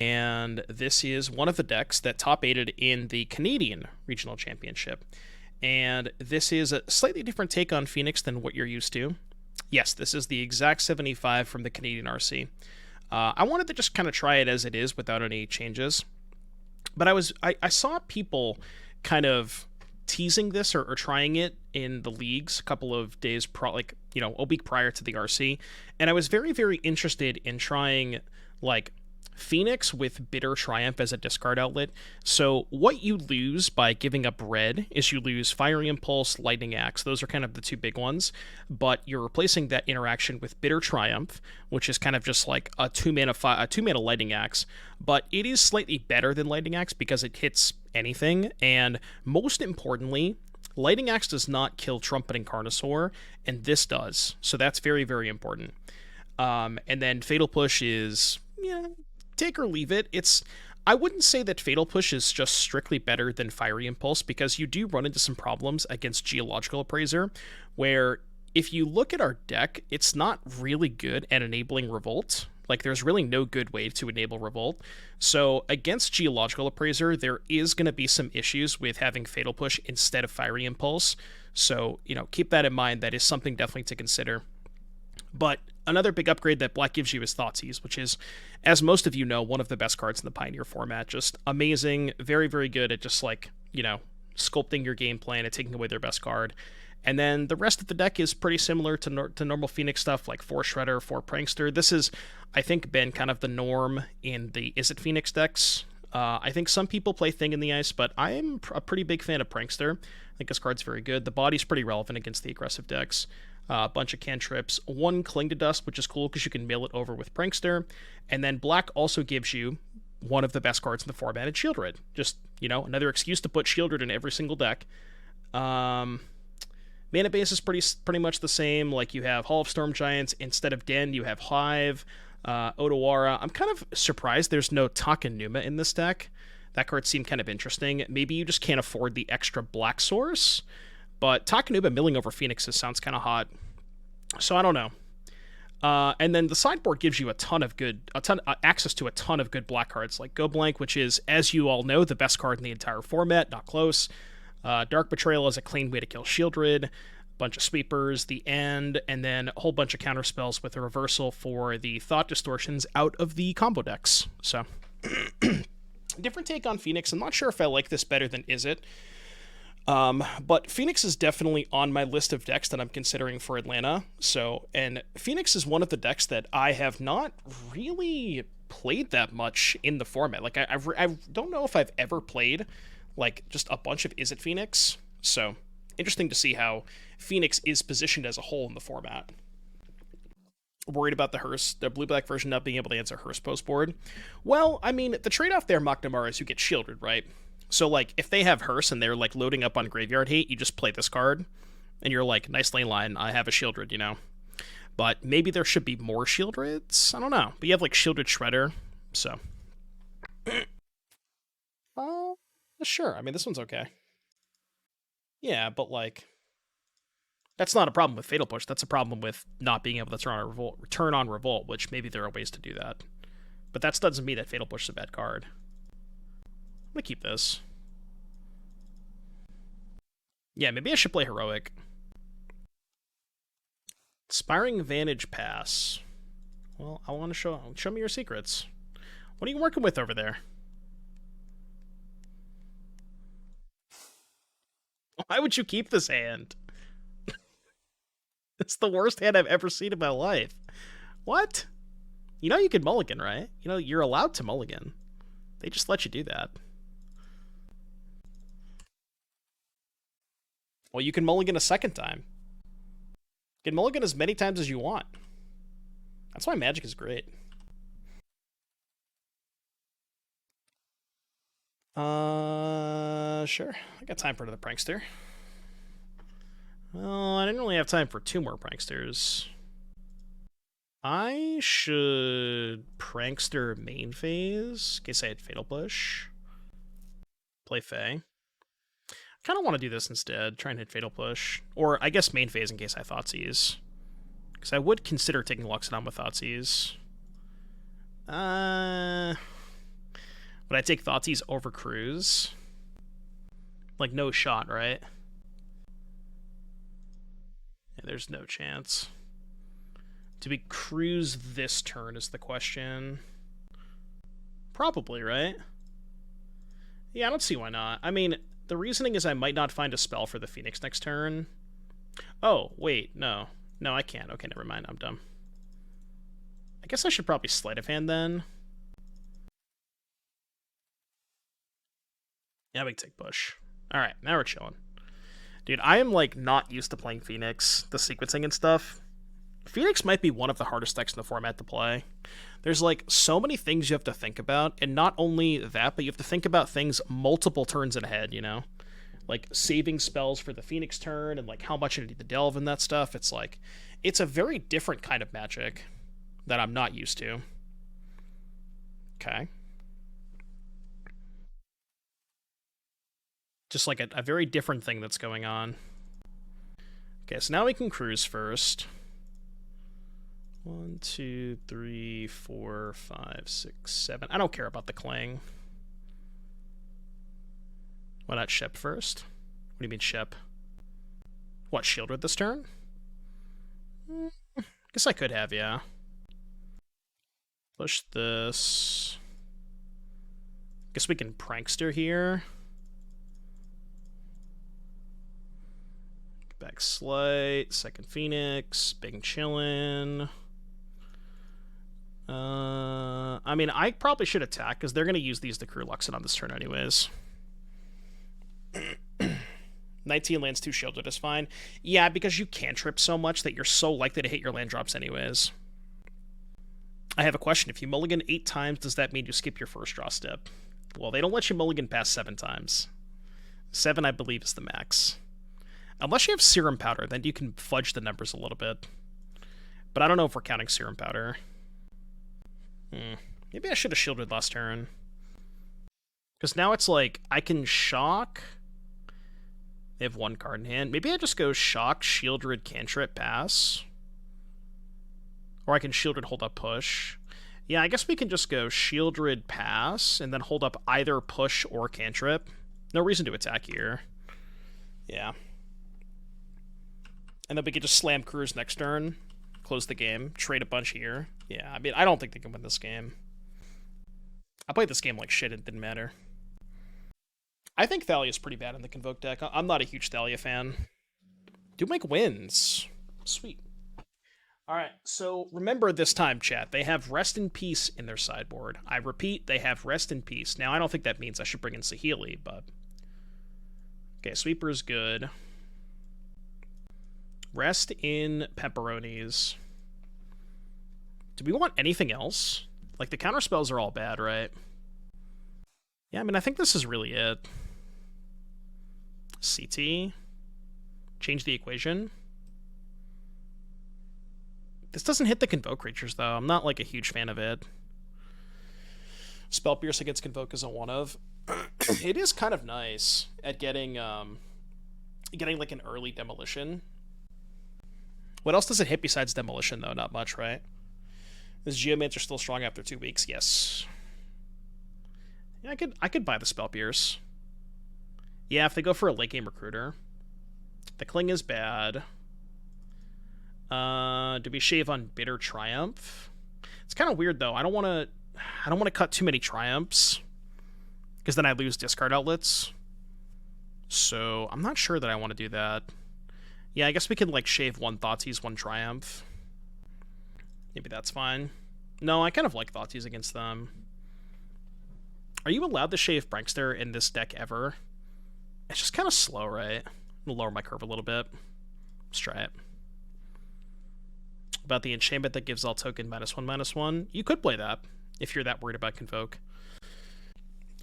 And this is one of the decks that top-aided in the Canadian Regional Championship. And this is a slightly different take on Phoenix than what you're used to. Yes, this is the exact 75 from the Canadian RC. I wanted to just kind of try it as it is without any changes. But I saw people kind of teasing this or trying it in the leagues a couple of days, a week prior to the RC. And I was very, very interested in trying, like, Phoenix with Bitter Triumph as a discard outlet. So what you lose by giving up red is you lose Fiery Impulse, Lightning Axe. Those are kind of the two big ones. But you're replacing that interaction with Bitter Triumph, which is kind of just like a two mana Lightning Axe. But it is slightly better than Lightning Axe because it hits anything. And most importantly, Lightning Axe does not kill Trumpeting Carnosaur, and this does. So that's very, very important. And then Fatal Push is, take or leave it. I wouldn't say that Fatal Push is just strictly better than Fiery Impulse, because you do run into some problems against Geological Appraiser, where if you look at our deck, it's not really good at enabling Revolt. Like, there's really no good way to enable Revolt. So against Geological Appraiser, there is going to be some issues with having Fatal Push instead of Fiery Impulse. So, keep that in mind. That is something definitely to consider. But another big upgrade that Black gives you is Thoughtseize, which is, as most of you know, one of the best cards in the Pioneer format. Just amazing, very, very good at just, sculpting your game plan and taking away their best card. And then the rest of the deck is pretty similar to normal Phoenix stuff, like 4 Shredder, 4 Prankster. This is, I think, been kind of the norm in the Is It Phoenix decks. I think some people play Thing in the Ice, but I am a pretty big fan of Prankster. I think this card's very good. The body's pretty relevant against the aggressive decks. A bunch of cantrips, 1 Cling to Dust, which is cool because you can mail it over with Prankster. And then Black also gives you one of the best cards in the format, it's Sheoldred. Just, another excuse to put Sheoldred in every single deck. Mana base is pretty much the same. Like, you have Hall of Storm Giants. Instead of Den, you have Hive, Otawara. I'm kind of surprised there's no Takenuma in this deck. That card seemed kind of interesting. Maybe you just can't afford the extra black source. But Takenuma milling over Phoenixes sounds kind of hot. So I don't know. And then the sideboard gives you access to a ton of good black cards, like Go Blank, which is, as you all know, the best card in the entire format, not close. Dark Betrayal is a clean way to kill Sheoldred. Bunch of sweepers, the end, and then a whole bunch of counter spells with a reversal for the Thought Distortions out of the combo decks. So, different take on Phoenix. I'm not sure if I like this better than Is It. But Phoenix is definitely on my list of decks that I'm considering for Atlanta. And Phoenix is one of the decks that I have not really played that much in the format. Like, I don't know if I've ever played, just a bunch of Is It Phoenix. So, interesting to see how Phoenix is positioned as a whole in the format. Worried about the blue-black version not being able to answer Hearse post board. Well, I mean, the trade-off there, McNamara, is you get Sheoldred, right? So, if they have Hearse and they're, loading up on Graveyard Hate, you just play this card, and you're like, nice lane line, I have a Sheoldred, But maybe there should be more Sheoldreds? I don't know. But you have, Sheoldred Shredder, so. Sure. I mean, this one's okay. Yeah, but, that's not a problem with Fatal Push. That's a problem with not being able to turn on Revolt, which maybe there are ways to do that. But that doesn't mean that Fatal Push is a bad card. I'm gonna keep this. Yeah, maybe I should play Heroic. Inspiring Vantage Pass. Well, I want to show me your secrets. What are you working with over there? Why would you keep this hand? It's the worst hand I've ever seen in my life. What? You can mulligan, right? You're allowed to mulligan. They just let you do that. Well, you can mulligan a second time. You can mulligan as many times as you want. That's why Magic is great. Sure. I got time for another Prankster. Well, I didn't really have time for 2 more Pranksters. I should Prankster main phase, in case I had Fatal Push. Play Fae. I kind of want to do this instead, try and hit Fatal Push. Or, I guess main phase in case I Thoughtseize. Because I would consider taking Luxodon with Thoughtseize. Would I take Thoughtseize over Cruise? Like, no shot, right? Yeah, there's no chance. Do we Cruise this turn is the question. Probably, right? Yeah, I don't see why not. I mean, the reasoning is I might not find a spell for the Phoenix next turn. Oh, wait, no. No, I can't. Okay, never mind. I'm dumb. I guess I should probably Sleight of Hand then. Yeah, we can take push. Alright, now we're chilling. Dude, I am, like, not used to playing Phoenix, the sequencing and stuff. Phoenix might be one of the hardest decks in the format to play. There's, like, so many things you have to think about, and not only that, but you have to think about things multiple turns ahead, you know? Like, saving spells for the Phoenix turn, and, like, how much you need to delve and that stuff. It's, like, it's a very different kind of Magic that I'm not used to. Okay. Just, like, a very different thing that's going on. Okay, so now we can Cruise first. 1, 2, 3, 4, 5, 6, 7. I don't care about the Cling. Why not Shep first? What do you mean Shep? What, Sheoldred this turn? Guess I could have, yeah. Push this. Guess we can Prankster here. Back Slight, second Phoenix, big chillin'. I mean, I probably should attack, because they're going to use these to crew Luxon on this turn anyways. 19 lands, 2 Sheoldred is fine. Yeah, because you cantrip so much that you're so likely to hit your land drops anyways. I have a question. If you mulligan 8 times, does that mean you skip your first draw step? Well, they don't let you mulligan past 7 times. 7, I believe, is the max. Unless you have Serum Powder, then you can fudge the numbers a little bit. But I don't know if we're counting Serum Powder. Maybe I should have Sheoldred last turn. Because now it's like, I can Shock. They have 1 card in hand. Maybe I just go Shock, Sheoldred, Cantrip, pass. Or I can Sheoldred, hold up, push. Yeah, I guess we can just go Sheoldred, pass, and then hold up either push or Cantrip. No reason to attack here. Yeah. And then we could just slam Cruise next turn, close the game, trade a bunch here. Yeah, I mean, I don't think they can win this game. I played this game like shit, it didn't matter. I think Thalia's pretty bad in the Convoke deck. I'm not a huge Thalia fan. Do make wins. Sweet. Alright, so remember this time, chat. They have Rest in Peace in their sideboard. I repeat, they have Rest in Peace. Now, I don't think that means I should bring in Saheeli, but... Okay, Sweeper's good. Rest in Pepperonis. Do we want anything else? Like, the counterspells are all bad, right? Yeah, I mean, I think this is really it. CT. Change the equation. This doesn't hit the Convoke creatures, though. I'm not, like, a huge fan of it. Spell Pierce against Convoke is a one of. It is kind of nice at getting like, an early Demolition. What else does it hit besides Demolition, though? Not much, right? Is Geomancer still strong after 2 weeks? Yes. Yeah, I could buy the Spell Pierce. Yeah, if they go for a late game Recruiter. The Cling is bad. Do we shave on Bitter Triumph? It's kind of weird, though. I don't want to cut too many Triumphs, because then I lose discard outlets. So I'm not sure that I want to do that. Yeah, I guess we can, like, shave 1 Thoughtseize, 1 Triumph. Maybe that's fine. No, I kind of like Thoughtseize against them. Are you allowed to shave Prankster in this deck ever? It's just kind of slow, right? I'm going to lower my curve a little bit. Let's try it. About the enchantment that gives all token -1/-1. You could play that if you're that worried about Convoke.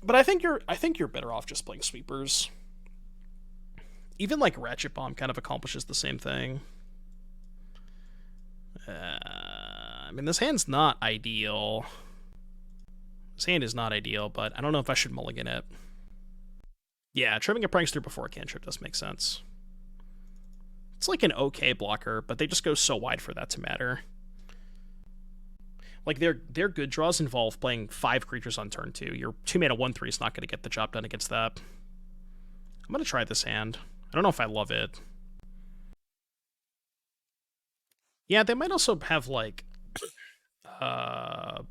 But I think you're better off just playing Sweepers. Even, like, Ratchet Bomb kind of accomplishes the same thing. I mean, this hand's not ideal. This hand is not ideal, but I don't know if I should mulligan it. Yeah, trimming a Prankster before a cantrip does make sense. It's like an okay blocker, but they just go so wide for that to matter. Like their good draws involve playing 5 creatures on turn 2. Your 2-mana 1/3 is not going to get the job done against that. I'm going to try this hand. I don't know if I love it. Yeah, they might also have like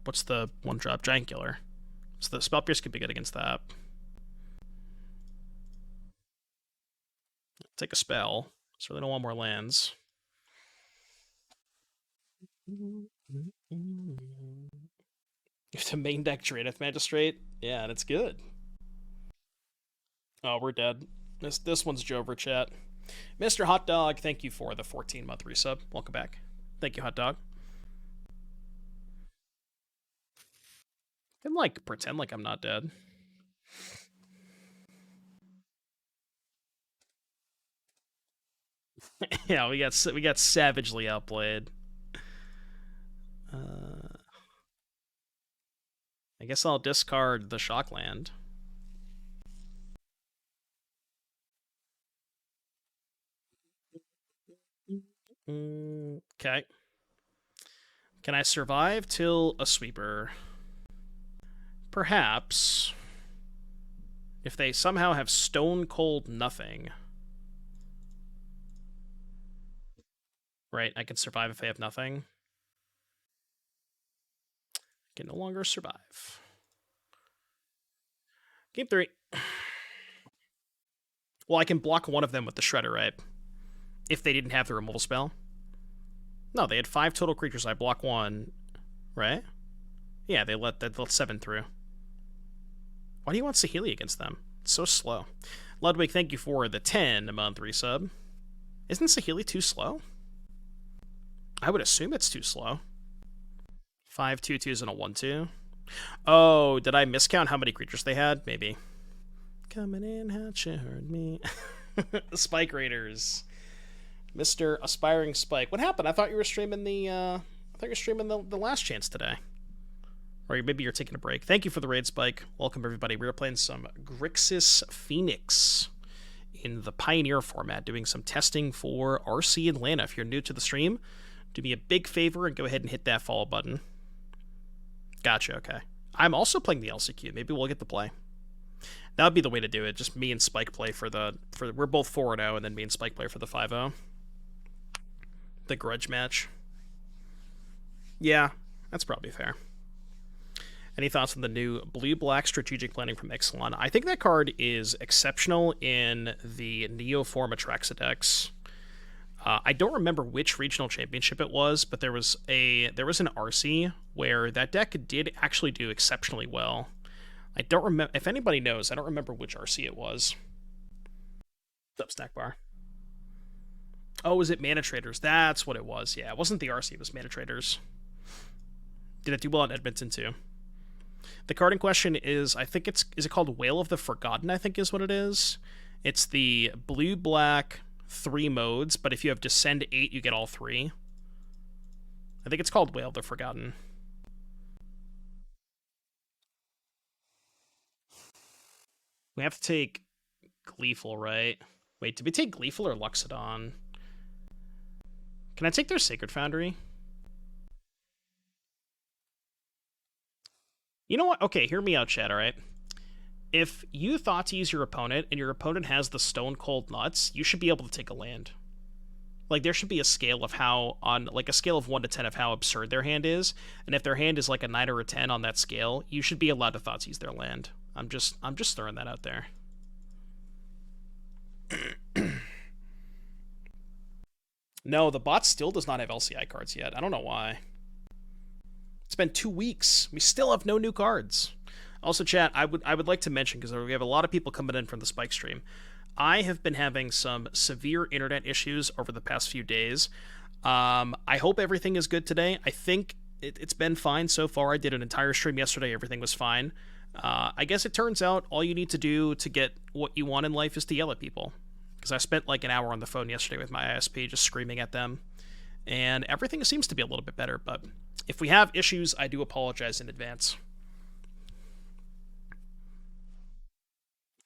what's the 1-drop? Giant Killer. So the Spell Pierce could be good against that. Take a spell. So they don't want more lands. The main deck Draenith Magistrate. Yeah, and it's good. Oh, we're dead. This one's Jover, chat. Mr. Hot Dog, thank you for the 14-month resub. Welcome back. Thank you, Hot Dog. And like pretend like I'm not dead. Yeah, we got savagely outplayed. I guess I'll discard the Shockland. Okay. Can I survive till a sweeper? Perhaps. If they somehow have Stone Cold nothing. Right, I can survive if they have nothing. I can no longer survive. Game 3. Well, I can block one of them with the Shredder, right? If they didn't have the removal spell. No, they had 5 total creatures. I block 1, right? Yeah, they let 7 through. Why do you want Saheeli against them? It's so slow. Ludwig, thank you for the 10-month resub. Isn't Saheeli too slow? I would assume it's too slow. 5 2/2s and a 1/2. Oh, did I miscount how many creatures they had? Maybe. Coming in, had you heard me? The Spike Raiders. Mr. Aspiring Spike. What happened? I thought you were streaming the last chance today. Or maybe you're taking a break. Thank you for the raid, Spike. Welcome, everybody. We're playing some Grixis Phoenix in the Pioneer format, doing some testing for RC Atlanta. If you're new to the stream, do me a big favor and go ahead and hit that follow button. Gotcha, okay. I'm also playing the LCQ. Maybe we'll get to play. That would be the way to do it. Just me and Spike play for we're both 4-0, and then me and Spike play for the 5-0. The grudge match. Yeah, that's probably fair. Any thoughts on the new blue-black strategic planning from Ixalan? I think that card is exceptional in the Neoform Atraxa decks. I don't remember which regional championship it was, but there was an RC where that deck did actually do exceptionally well. I don't remember. If anybody knows, I don't remember which RC it was. What's up, Snackbar? Oh, was it Mana Traders? That's what it was. Yeah, it wasn't the RC, it was Mana Traders. Did it do well in Edmonton, too? The card in question is, I think is it called Whale of the Forgotten, I think is what it is. It's the blue-black 3 modes, but if you have Descend 8, you get all 3. I think it's called Whale of the Forgotten. We have to take Gleeful, right? Wait, did we take Gleeful or Luxodon? Can I take their Sacred Foundry? You know what? Okay, hear me out, chat, alright? If you Thoughtseize your opponent, and your opponent has the Stone Cold Nuts, you should be able to take a land. Like, there should be a scale of how, like a scale of 1 to 10 of how absurd their hand is, and if their hand is like a 9 or a 10 on that scale, you should be allowed to Thoughtseize their land. I'm just throwing that out there. No, the bot still does not have LCI cards yet. I don't know why. It's been 2 weeks. We still have no new cards. Also, chat, I would like to mention, because we have a lot of people coming in from the Spike stream, I have been having some severe internet issues over the past few days. I hope everything is good today. I think it's been fine so far. I did an entire stream yesterday. Everything was fine. I guess it turns out all you need to do to get what you want in life is to yell at people. Because I spent like an hour on the phone yesterday with my ISP just screaming at them. And everything seems to be a little bit better. But if we have issues, I do apologize in advance.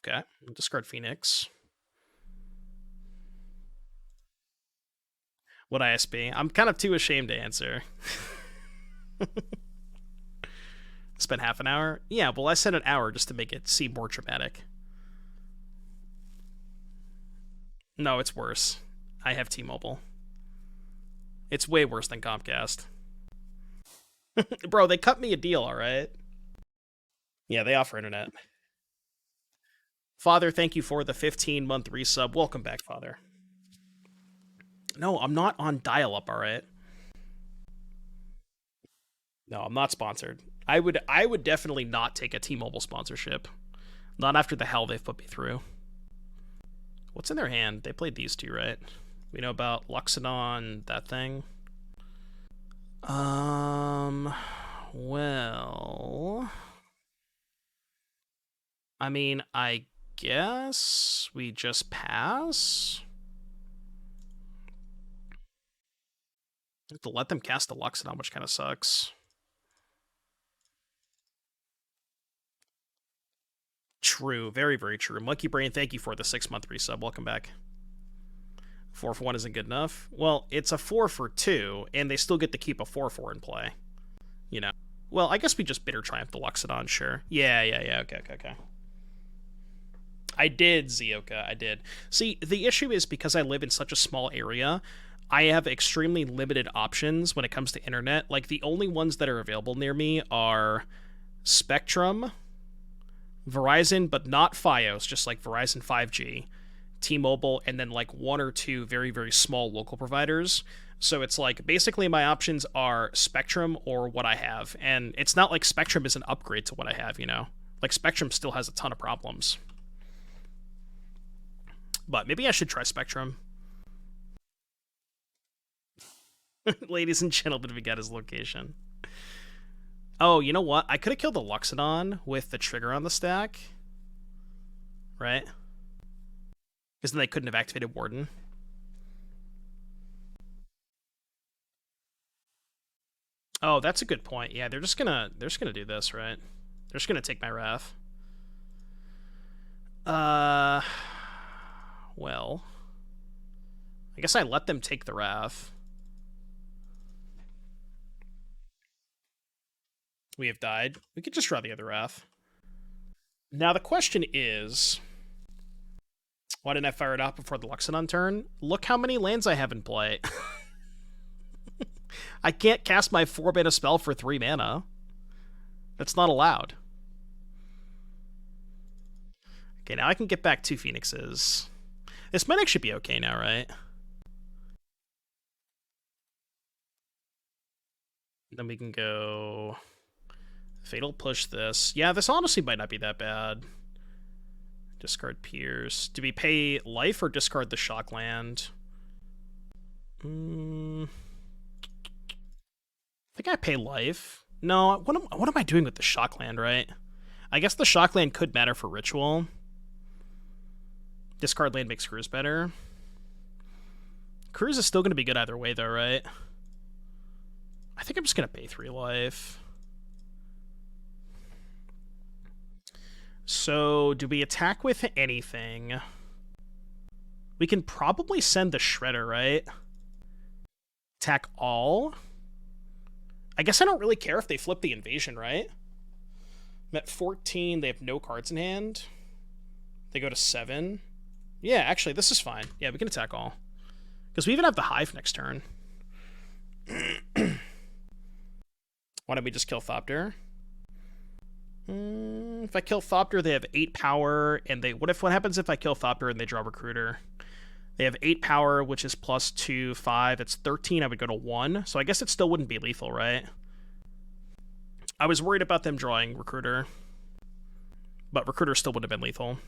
Okay, discard Phoenix. What ISP? I'm kind of too ashamed to answer. Spent half an hour? Yeah, well, I said an hour just to make it seem more dramatic. No, it's worse. I have T-Mobile. It's way worse than Comcast. Bro, they cut me a deal, alright? Yeah, they offer internet. Father, thank you for the 15-month resub. Welcome back, Father. No, I'm not on dial-up, alright? No, I'm not sponsored. I would definitely not take a T-Mobile sponsorship. Not after the hell they've put me through. What's in their hand? They played these two, right? We know about Luxodon, that thing. Well... I mean, I guess we just pass? I have to let them cast the Luxodon, which kind of sucks. True, very, very true. Monkey Brain, thank you for the 6-month resub. Welcome back. 4 for 1 isn't good enough. Well, it's a 4 for 2, and they still get to keep a 4/4 in play. You know. Well, I guess we just Bitter Triumph the Luxodon, sure. Yeah, okay. I did, Zioka, I did. See, the issue is because I live in such a small area, I have extremely limited options when it comes to internet. Like, the only ones that are available near me are Spectrum, Verizon, but not Fios, just like Verizon 5G, T-Mobile, and then like 1 or 2 very, very small local providers. So it's like, basically my options are Spectrum or what I have. And it's not like Spectrum is an upgrade to what I have, you know? Like, Spectrum still has a ton of problems. But maybe I should try Spectrum. Ladies and gentlemen, we got his location. Oh, you know what? I could have killed the Luxodon with the trigger on the stack. Right? Because then they couldn't have activated Warden. Oh, that's a good point. Yeah, they're just gonna do this, right? They're just gonna take my Wrath. Well, I guess I let them take the Wrath. We have died. We could just draw the other Wrath. Now the question is, why didn't I fire it off before the Luxodon turn? Look how many lands I have in play. I can't cast my 4-mana spell for 3 mana. That's not allowed. Okay, now I can get back 2 Phoenixes. This might actually be okay now, right? Then we can go... Fatal Push this. Yeah, this honestly might not be that bad. Discard Pierce. Do we pay life or discard the shock land? I think I pay life. No, what am I doing with the shock land, right? I guess the shock land could matter for Ritual. Discard land makes Cruise better. Cruise is still going to be good either way, though, right? I think I'm just going to pay 3 life. So, do we attack with anything? We can probably send the Shredder, right? Attack all? I guess I don't really care if they flip the invasion, right? I'm at 14, they have no cards in hand. They go to 7. Yeah, actually, this is fine. Yeah, we can attack all. Because we even have the Hive next turn. Why don't we just kill Thopter? If I kill Thopter, they have 8 power, and they... What happens if I kill Thopter and they draw Recruiter? They have 8 power, which is plus 2, 5. It's 13. I would go to 1. So I guess it still wouldn't be lethal, right? I was worried about them drawing Recruiter. But Recruiter still would have been lethal.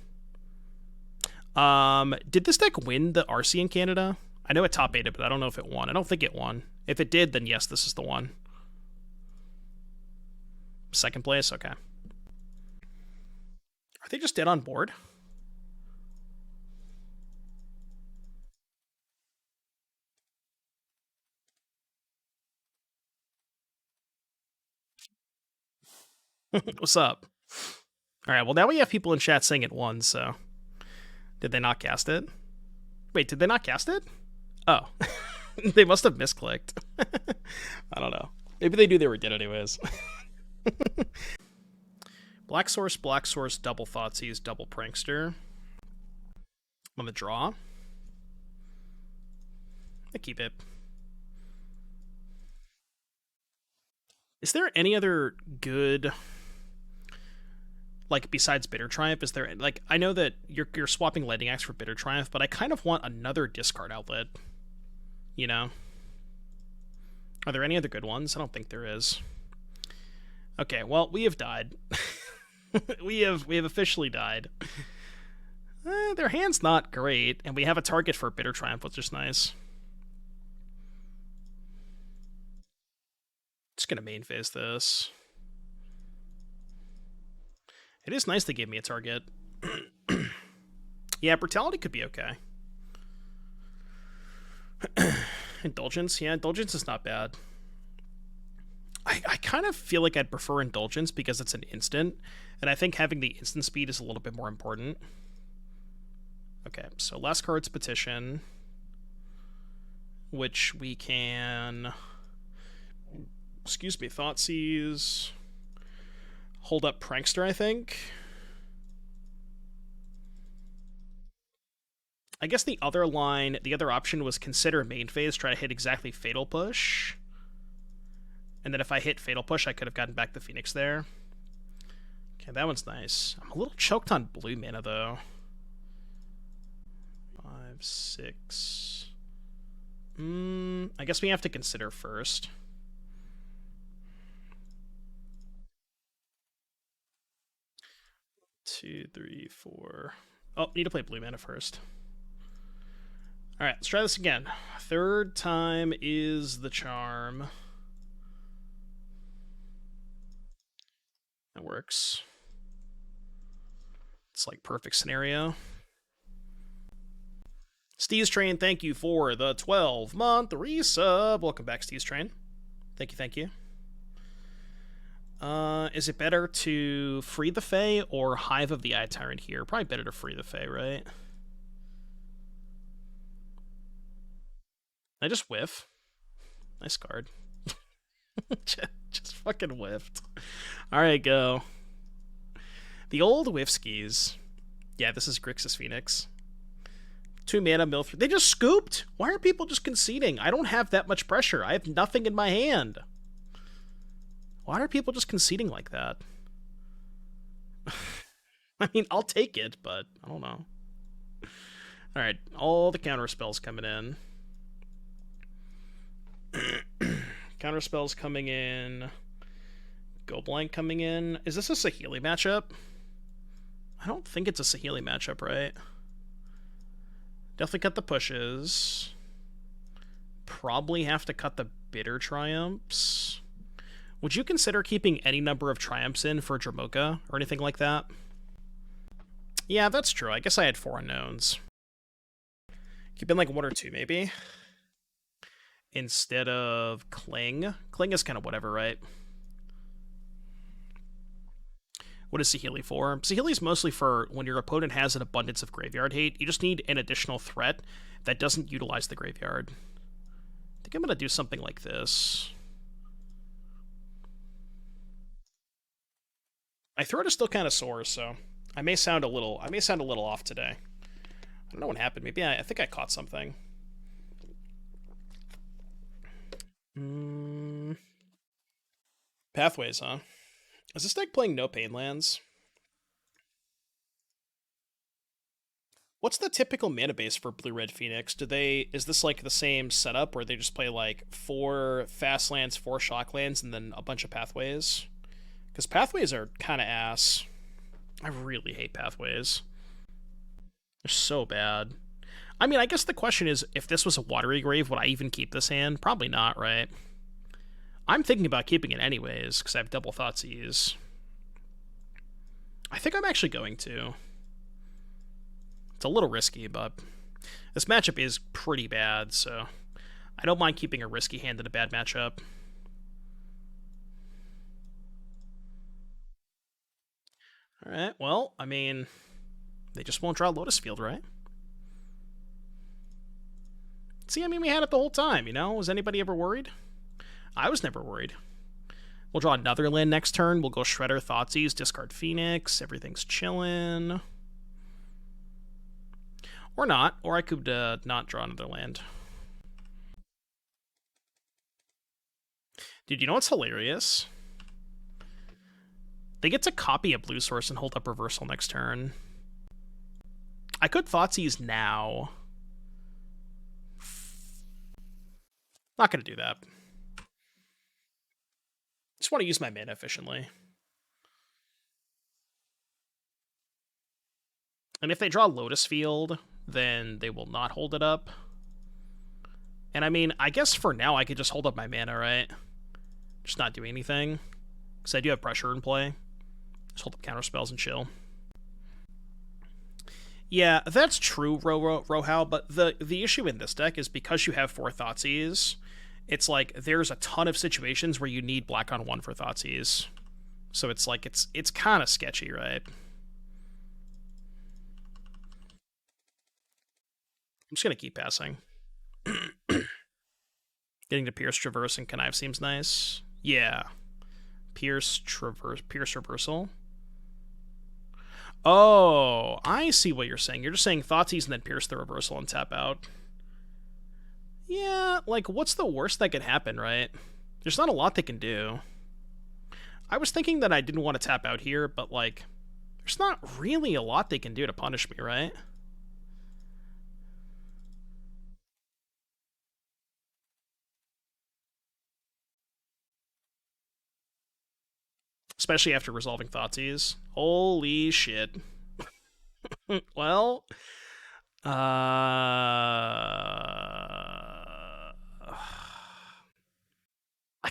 Did this deck win the RC in Canada? I know it top 8'd, but I don't know if it won. I don't think it won. If it did, then yes, this is the one. Second place? Okay. Are they just dead on board? What's up? Alright, well now we have people in chat saying it won, so... Did they not cast it? Wait, did they not cast it? Oh. They must have misclicked. I don't know. Maybe they knew they were dead anyways. Black Source, double Thoughtseize, double Prankster. On the draw. I keep it. Is there any other good, like, besides Bitter Triumph? Is there, like, I know that you're swapping Lightning Axe for Bitter Triumph, but I kind of want another discard outlet. You know? Are there any other good ones? I don't think there is. Okay, well, we have died. we have officially died. Their hand's not great, and we have a target for Bitter Triumph, which is nice. Just gonna main phase this. It is nice they gave me a target. Yeah, Brutality could be okay. Indulgence, yeah, Indulgence is not bad. I kind of feel like I'd prefer Indulgence because it's an instant, and I think having the instant speed is a little bit more important. Okay, so last card's Petition, which we can... Excuse me, Thoughtseize. Hold up Prankster, I think. I guess the other option was consider main phase, try to hit exactly Fatal Push. And then if I hit Fatal Push, I could have gotten back the Phoenix there. Okay, that one's nice. I'm a little choked on blue mana, though. 5, 6... I guess we have to consider first. Two, 3, 4. Oh, need to play blue mana first. Alright, let's try this again. Third time is the charm. That works. It's like perfect scenario. Steez Train, thank you for the 12-month resub. Welcome back, Steez Train. Thank you, thank you. Is it better to free the Fae or Hive of the Eye Tyrant here? Probably better to free the Fae, right? I just whiff. Nice card. just fucking whiffed. Alright, go. The old whiff skis. Yeah, this is Grixis Phoenix. 2 mana, mill 3. They just scooped! Why are people just conceding? I don't have that much pressure. I have nothing in my hand. Why are people just conceding like that? I mean, I'll take it, but I don't know. Alright, all the counter spells coming in. Counter spells coming in. Go Blank coming in. Is this a Saheeli matchup? I don't think it's a Saheeli matchup, right? Definitely cut the pushes. Probably have to cut the Bitter Triumphs. Would you consider keeping any number of Triumphs in for Dramoka or anything like that? Yeah, that's true. I guess I had 4 unknowns. Keep in like 1 or 2 maybe. Instead of Cling. Cling is kind of whatever, right? What is Saheeli for? Saheeli is mostly for when your opponent has an abundance of graveyard hate. You just need an additional threat that doesn't utilize the graveyard. I think I'm going to do something like this. My throat is still kind of sore, so I may sound a little off today. I don't know what happened. Maybe I think I caught something. Pathways, huh? Is this deck playing no pain lands? What's the typical mana base for Blue-Red Phoenix? Is this like the same setup where they just play like 4 fast lands, 4 shock lands, and then a bunch of pathways? Because pathways are kind of ass. I really hate pathways. They're so bad. I mean, I guess the question is, if this was a Watery Grave, would I even keep this hand? Probably not, right? I'm thinking about keeping it anyways, because I have double Thoughtseize. I think I'm actually going to. It's a little risky, but this matchup is pretty bad, so I don't mind keeping a risky hand in a bad matchup. Alright, well, I mean, they just won't draw Lotus Field, right? See, I mean, we had it the whole time, you know? Was anybody ever worried? I was never worried. We'll draw another land next turn. We'll go Shredder, Thoughtseize, discard Phoenix. Everything's chillin'. Or not. Or I could not draw another land. Dude, you know what's hilarious? They get to copy a blue source and hold up reversal next turn. I could Thoughtseize now. Not going to do that. Just want to use my mana efficiently. And if they draw Lotus Field, then they will not hold it up. And I mean, I guess for now I could just hold up my mana, right? Just not do anything. Because I do have pressure in play. Just hold up counter spells and chill. Yeah, that's true, Rohal, but the issue in this deck is because you have 4 Thoughtseize, it's like there's a ton of situations where you need black on 1 for Thoughtseize. So it's like it's kind of sketchy, right? I'm just going to keep passing. Getting to Pierce, Traverse, and Connive seems nice. Yeah. Pierce, Traverse, Pierce, Reversal. Oh, I see what you're saying. You're just saying Thoughtseize and then Pierce the Reversal and tap out. Yeah, like, what's the worst that could happen, right? There's not a lot they can do. I was thinking that I didn't want to tap out here, but, like, there's not really a lot they can do to punish me, right? Especially after resolving Thoughtseize. Holy shit. Well, I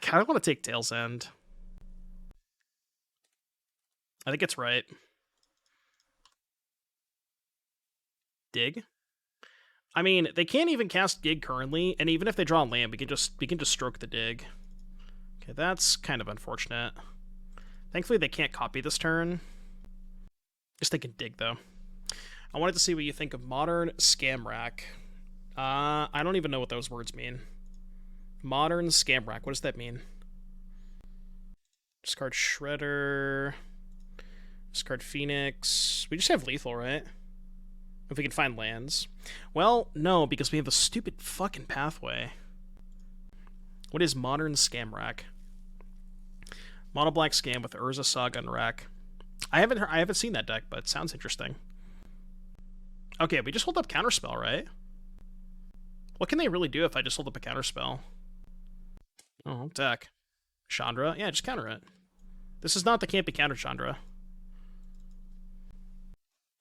kind of want to take Tail's End. I think it's right. Dig? I mean, they can't even cast Dig currently, and even if they draw a land, we can just stroke the Dig. Okay, that's kind of unfortunate. Thankfully, they can't copy this turn. Guess they can Dig, though. I wanted to see what you think of Modern Scam Rack. I don't even know what those words mean. Modern Scam Rack. What does that mean? Discard Shredder. Discard Phoenix. We just have lethal, right? If we can find lands. Well, no, because we have a stupid fucking pathway. What is Modern Scam Rack? Mono black scam with Urza Saga and Rack. I haven't seen that deck, but it sounds interesting. Okay, we just hold up Counterspell, right? What can they really do if I just hold up a Counterspell? Oh, deck. Chandra? Yeah, just counter it. This is not the campy counter Chandra.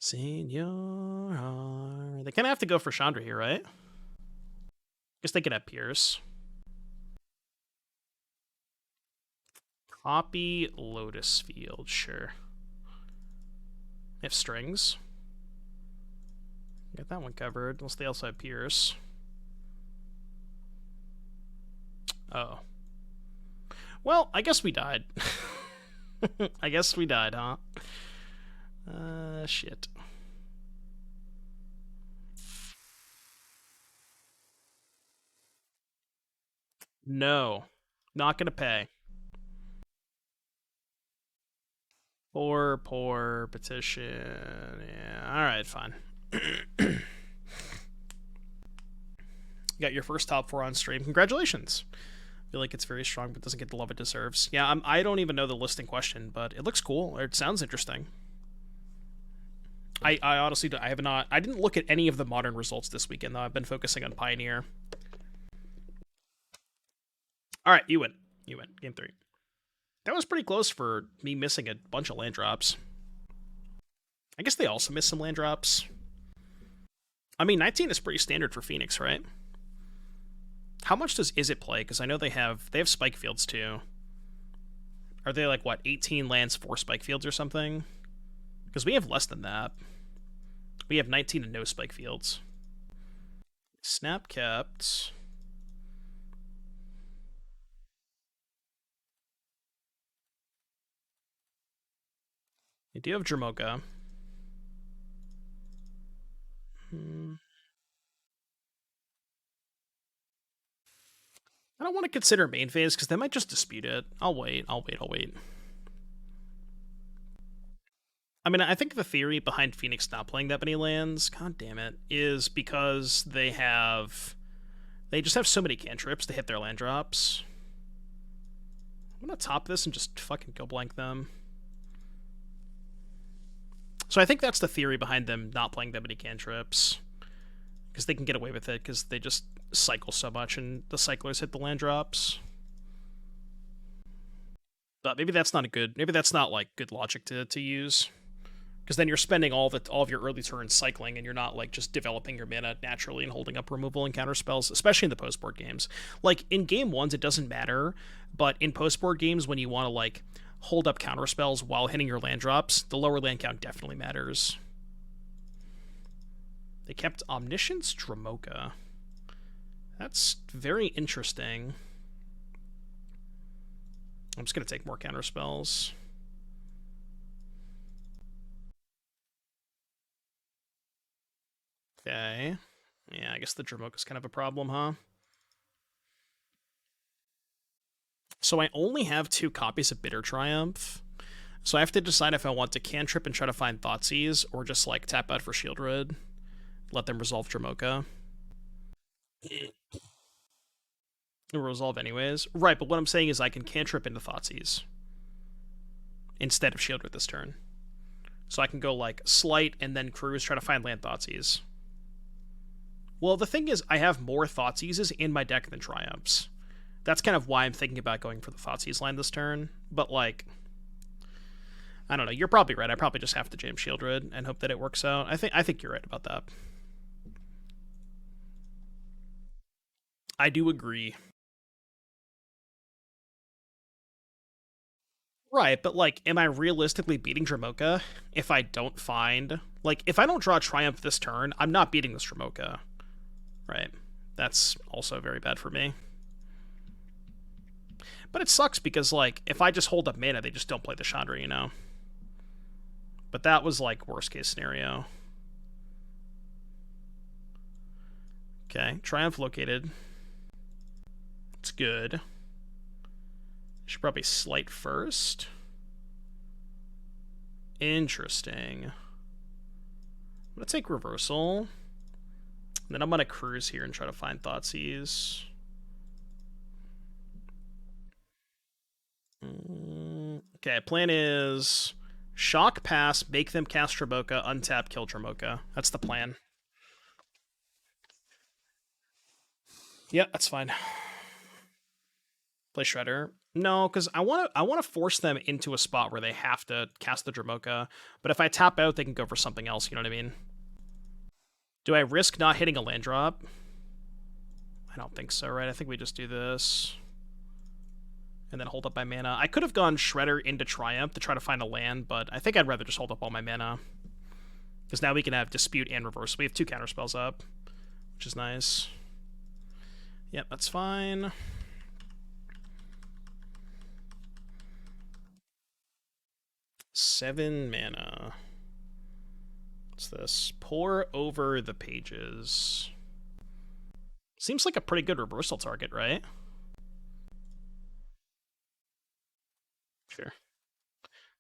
Senor. They kind of have to go for Chandra here, right? Guess they could have Pierce. Copy Lotus Field, sure. They have strings. Get that one covered, unless they also have Pierce. Oh. Well, I guess we died. I guess we died, huh? Shit. No. Not gonna pay. Poor petition. Yeah, alright, fine. Got your first top 4 on stream. Congratulations. I feel like it's very strong, but doesn't get the love it deserves. Yeah, I don't even know the list in question, but it looks cool. It sounds interesting. I honestly, I didn't look at any of the modern results this weekend, though. I've been focusing on Pioneer. Alright, you win. You win. Game 3. That was pretty close for me missing a bunch of land drops. I guess they also missed some land drops. I mean, 19 is pretty standard for Phoenix, right? How much does Is It play? Because I know they have spike fields too. Are they like, what, 18 lands, 4 spike fields or something? Because we have less than that. We have 19 and no spike fields. Snap kept. You do have Dramoka. I don't want to consider main phase because they might just dispute it. I'll wait. I mean, I think the theory behind Phoenix not playing that many lands, god damn it, is because they just have so many cantrips to hit their land drops. I'm gonna top this and just fucking go blank them. So I think that's the theory behind them not playing that many cantrips. Because they can get away with it because they just cycle so much and the cyclers hit the land drops. But maybe that's not like good logic to use. Because then you're spending all of your early turns cycling, and you're not like just developing your mana naturally and holding up removal and counter spells, especially in the post board games. Like in game ones, it doesn't matter, but in post board games, when you want to like hold up counter spells while hitting your land drops, the lower land count definitely matters. They kept Omniscience Dromoka. That's very interesting. I'm just gonna take more counter spells. Okay. Yeah, I guess the Dromoka's kind of a problem, huh? So I only have 2 copies of Bitter Triumph. So I have to decide if I want to cantrip and try to find Thoughtseize, or just like tap out for Sheoldred, let them resolve Dromoka. It'll resolve anyways. Right, but what I'm saying is I can cantrip into Thoughtseize instead of Sheoldred this turn. So I can go like Sleight and then Cruise, try to find land Thoughtseize. Well, the thing is, I have more Thoughtseizes in my deck than Triumphs. That's kind of why I'm thinking about going for the Thoughtseize line this turn. But, like, I don't know. You're probably right. I probably just have to jam Sheoldred and hope that it works out. I think you're right about that. I do agree. Right, but, like, am I realistically beating Dromoka if I don't find... Like, if I don't draw Triumph this turn, I'm not beating this Dromoka. Right. That's also very bad for me. But it sucks because, like, if I just hold up mana, they just don't play the Chandra, you know? But that was, like, worst case scenario. Okay, Triumph located. It's good. Should probably Sleight first. Interesting. I'm gonna take Reversal. And then I'm gonna Cruise here and try to find Thoughtseize. Okay, plan is Shock, pass, make them cast Dromoka, untap, kill Dromoka. That's the plan. Yeah, that's fine. Play Shredder. No, because I want to force them into a spot where they have to cast the Dromoka. But if I tap out, they can go for something else. You know what I mean? Do I risk not hitting a land drop? I don't think so, right? I think we just do this. And then hold up my mana. I could have gone Shredder into Triumph to try to find a land, but I think I'd rather just hold up all my mana. Because now we can have Dispute and Reverse. We have 2 counterspells up, which is nice. Yep, that's fine. Seven mana. What's this? Pour over the pages. Seems like a pretty good reversal target, right? Sure.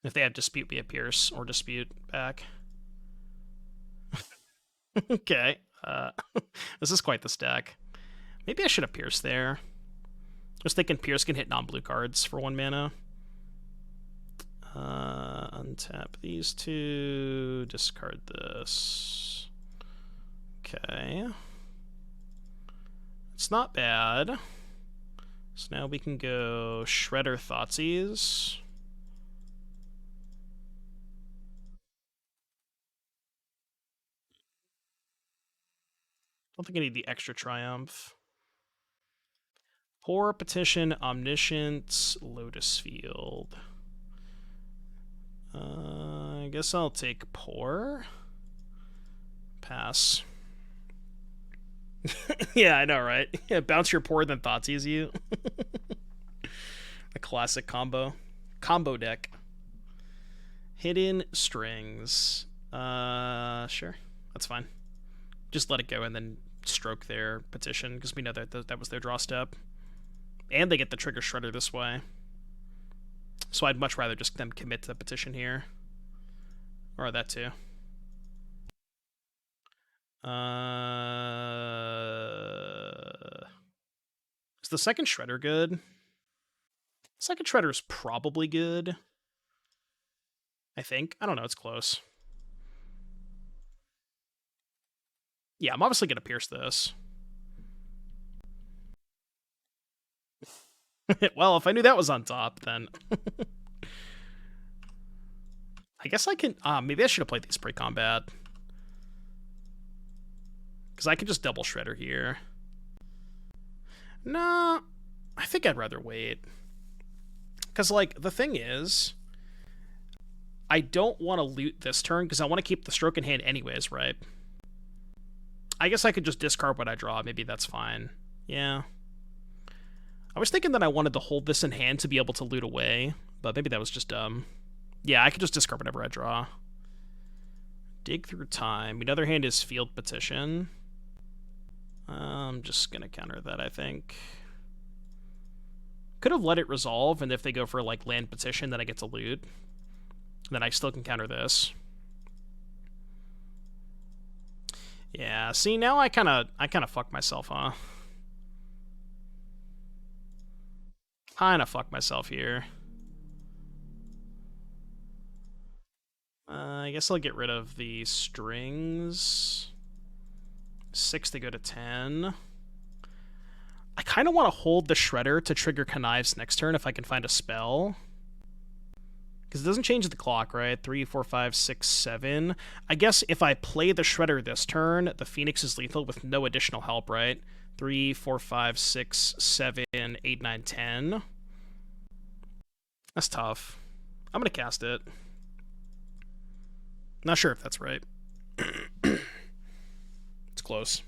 If they have Dispute, we have Pierce, or Dispute back. Okay. This is quite the stack. Maybe I should have Pierce there. Just thinking Pierce can hit non-blue cards for 1 mana. Untap these 2. Discard this. Okay. It's not bad. So now we can go Shredder Thoughtseize. Don't think I need the extra Triumph. Pour, Petition, Omniscience, Lotus Field. I guess I'll take Pour. Pass. Yeah, I know, right? Yeah, bounce your Pour, then Thoughtseize you. A classic combo. Combo deck. Hidden Strings. Sure. That's fine. Just let it go and then stroke their Petition, because we know that that was their draw step. And they get the trigger shredder this way. So I'd much rather just them commit to the petition here. Or that too. Is the second shredder good? Second shredder is probably good. I think. I don't know, it's close. Yeah, I'm obviously going to pierce this. Well, if I knew that was on top, then... I guess I can... maybe I should have played these pre-combat. Because I could just double Shredder here. Nah, I think I'd rather wait. Because, like, the thing is... I don't want to loot this turn, because I want to keep the stroke in hand anyways, right? I guess I could just discard what I draw. Maybe that's fine. Yeah. I was thinking that I wanted to hold this in hand to be able to loot away, but maybe that was just dumb. Yeah, I could just discard whatever I draw. Dig Through Time. Another hand is Field Petition. I'm just going to counter that, I think. Could have let it resolve, and if they go for, like, Land Petition, then I get to loot. Then I still can counter this. Yeah, see, now I kind of fucked myself, huh? Kind of fucked myself here. I guess I'll get rid of the strings. 6 to go to 10. I kind of want to hold the Shredder to trigger Connives next turn if I can find a spell. Because it doesn't change the clock, right? 3, 4, 5, 6, 7. I guess if I play the Shredder this turn, the Phoenix is lethal with no additional help, right? 3, 4, 5, 6, 7, 8, 9, 10. That's tough. I'm going to cast it. Not sure if that's right. It's close.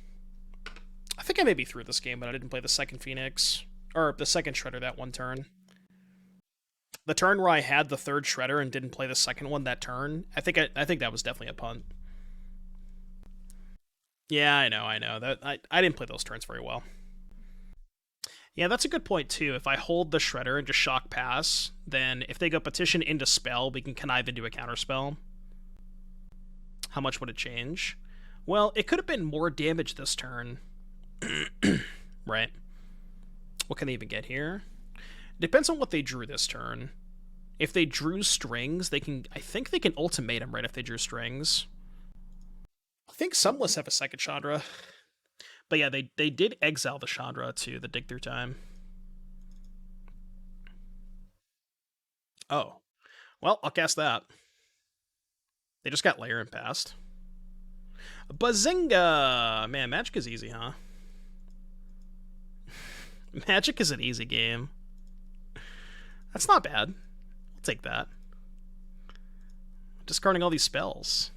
I think I maybe threw this game, but I didn't play the second Phoenix. Or the second Shredder that one turn. The turn where I had the third Shredder and didn't play the second one that turn, I think that was definitely a punt. Yeah, I know. That I didn't play those turns very well. Yeah, that's a good point, too. If I hold the Shredder and just shock pass, then if they go petition into spell, we can connive into a counterspell. How much would it change? Well, it could have been more damage this turn. Right. What can they even get here? Depends on what they drew this turn. If they drew strings, they can... I think they can ultimatum, right, if they drew strings. I think some lists have a second Chandra. But yeah, they did exile the Chandra to the Dig Through Time. Oh. Well, I'll cast that. They just got Lair and passed. Bazinga! Man, Magic is easy, huh? Magic is an easy game. That's not bad. I'll take that. Discarding all these spells.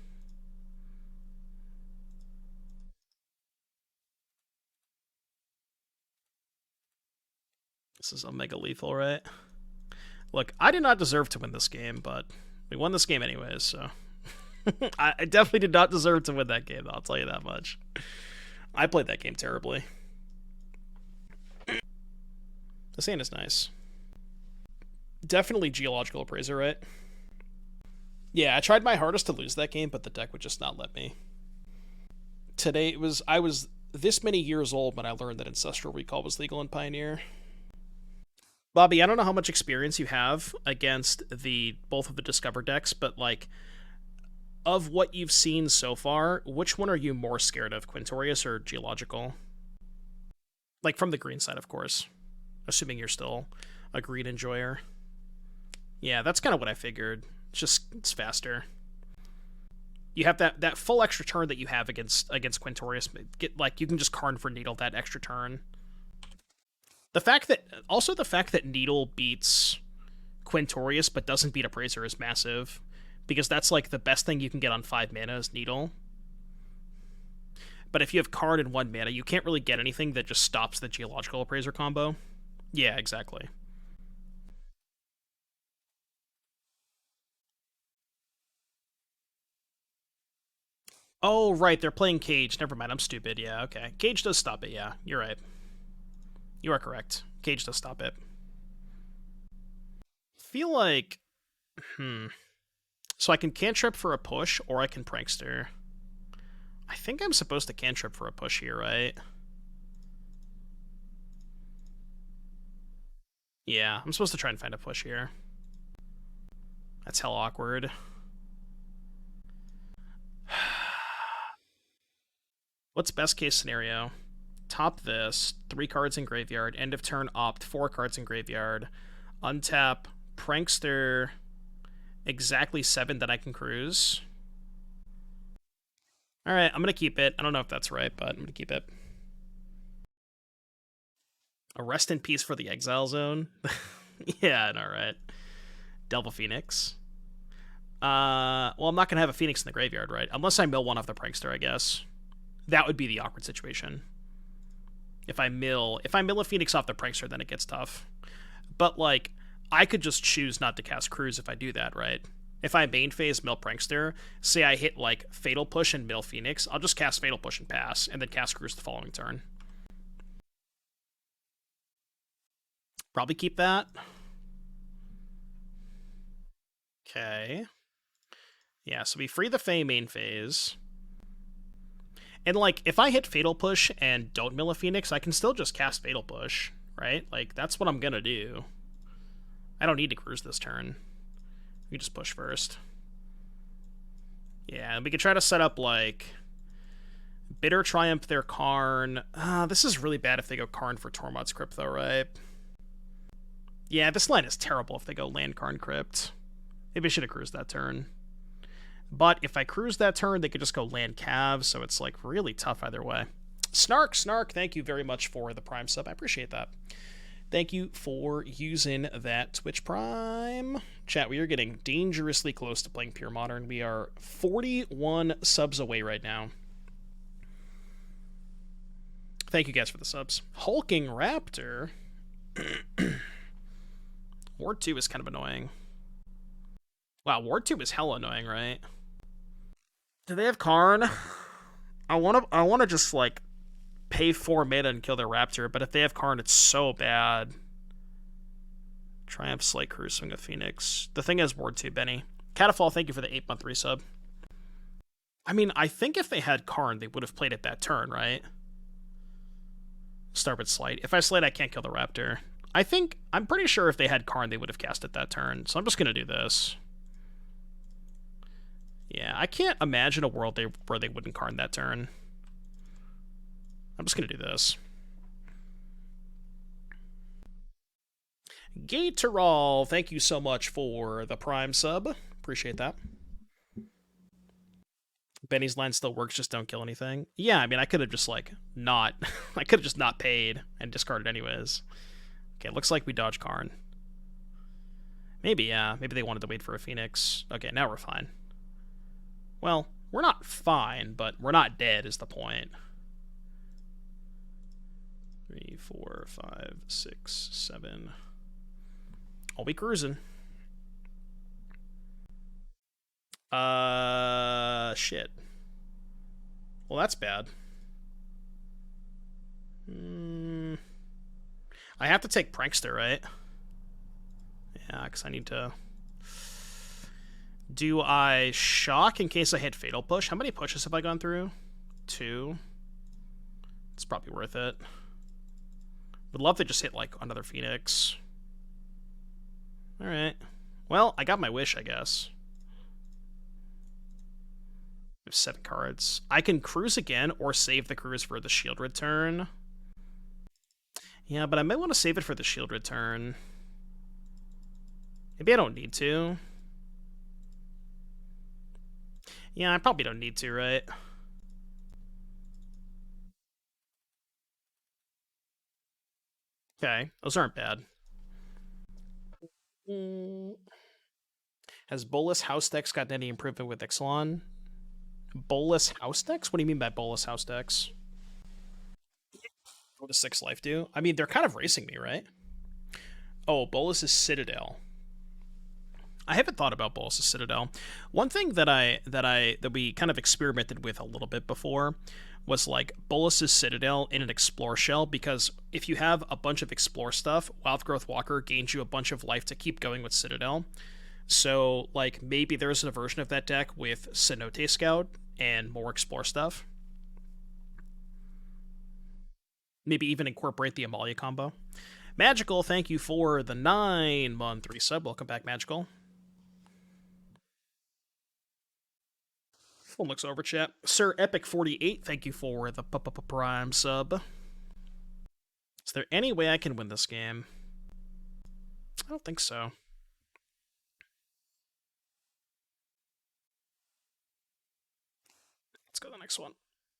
This is Omega Lethal, right? Look, I did not deserve to win this game, but we won this game anyways, so... I definitely did not deserve to win that game, I'll tell you that much. I played that game terribly. This hand is nice. Definitely Geological Appraiser, right? Yeah, I tried my hardest to lose that game, but the deck would just not let me. Today, I was this many years old when I learned that Ancestral Recall was legal in Pioneer. Bobby, I don't know how much experience you have against both of the Discover decks, but, like, of what you've seen so far, which one are you more scared of, Quintorius or Geological? Like, from the green side, of course. Assuming you're still a green enjoyer. Yeah, that's kind of what I figured. It's faster. You have that full extra turn that you have against Quintorius. You can just Karn for Needle that extra turn. The fact that Needle beats Quintorius but doesn't beat Appraiser is massive. Because that's, like, the best thing you can get on 5 mana is Needle. But if you have Karn and 1 mana, you can't really get anything that just stops the Geological Appraiser combo. Yeah, exactly. Oh, right, they're playing Cage. Never mind, I'm stupid. Yeah, okay. Cage does stop it, yeah. You're right. You are correct. Cage does stop it. Feel like... So I can cantrip for a push, or I can Prankster. I think I'm supposed to cantrip for a push here, right? Yeah, I'm supposed to try and find a push here. That's hell awkward. What's best case scenario? Top this, 3 cards in graveyard, end of turn opt, 4 cards in graveyard, untap, Prankster, exactly 7 that I can cruise. Alright, I'm gonna keep it. I don't know if that's right, but I'm gonna keep it. A rest in peace for the Exile Zone? Yeah, I know, right? Delva Phoenix. Well, I'm not gonna have a Phoenix in the graveyard, right? Unless I mill one off the Prankster, I guess. That would be the awkward situation. If I mill a Phoenix off the Prankster, then it gets tough. But, like, I could just choose not to cast Cruise if I do that, right? If I main phase mill Prankster, say I hit, like, Fatal Push and mill Phoenix, I'll just cast Fatal Push and pass, and then cast Cruise the following turn. Probably keep that. Okay. Yeah, so we free the Fae main phase. And, like, if I hit Fatal Push and don't mill a Phoenix, I can still just cast Fatal Push, right? Like, that's what I'm gonna do. I don't need to cruise this turn. We just push first. Yeah, we could try to set up, like, Bitter Triumph their Karn. This is really bad if they go Karn for Tormod's Crypt, though, right? Yeah, this line is terrible if they go land Karn Crypt. Maybe I should have cruised that turn. But if I cruise that turn, they could just go land Cav, so it's, like, really tough either way. Snark, thank you very much for the Prime sub. I appreciate that. Thank you for using that Twitch Prime. Chat, we are getting dangerously close to playing Pure Modern. We are 41 subs away right now. Thank you guys for the subs. Hulking Raptor. Ward 2 is kind of annoying. Wow, Ward 2 is hella annoying, right? Do they have Karn? I wanna just, like, pay 4 mana and kill their Raptor, but if they have Karn, it's so bad. Triumph, Slay, Cruise, Swing of Phoenix. The thing is, Ward 2, Benny. Catafall, thank you for the 8-month resub. I mean, I think if they had Karn, they would have played it that turn, right? Start with Sleight. If I Sleight, I can't kill the Raptor. I'm pretty sure if they had Karn, they would have cast it that turn, so I'm just gonna do this. Yeah, I can't imagine a world where they wouldn't Karn that turn. I'm just going to do this. Gatorall, thank you so much for the Prime sub. Appreciate that. Benny's line still works, just don't kill anything. Yeah, I mean, I could have just, like, not... I could have just not paid and discarded anyways. Okay, looks like we dodge Karn. Maybe, yeah. Maybe they wanted to wait for a Phoenix. Okay, now we're fine. Well, we're not fine, but we're not dead is the point. 3, 4, 5, 6, 7. I'll be cruising. Shit. Well, that's bad. I have to take Prankster, right? Yeah, because I need to... Do I shock in case I hit Fatal Push? How many pushes have I gone through? 2. It's probably worth it. Would love to just hit, like, another Phoenix. Alright. Well, I got my wish, I guess. I have 7 cards. I can cruise again or save the cruise for the Sheoldred turn. Yeah, but I might want to save it for the Sheoldred turn. Maybe I don't need to. Yeah, I probably don't need to, right? Okay, those aren't bad. Has Bolus House Decks gotten any improvement with Ixalan? Bolus House Decks? What do you mean by Bolus House Decks? What does 6 life do? I mean, they're kind of racing me, right? Oh, Bolus is Citadel. I haven't thought about Bolas' Citadel. One thing that we kind of experimented with a little bit before was like Bolas' Citadel in an Explore shell, because if you have a bunch of Explore stuff, Wildgrowth Walker gains you a bunch of life to keep going with Citadel. So like maybe there's a version of that deck with Cenote Scout and more Explore stuff. Maybe even incorporate the Amalia combo. Magical, thank you for the 9-month resub. Welcome back, Magical. Full looks over chat. Sir Epic48, thank you for the Prime sub. Is there any way I can win this game? I don't think so. Let's go to the next one.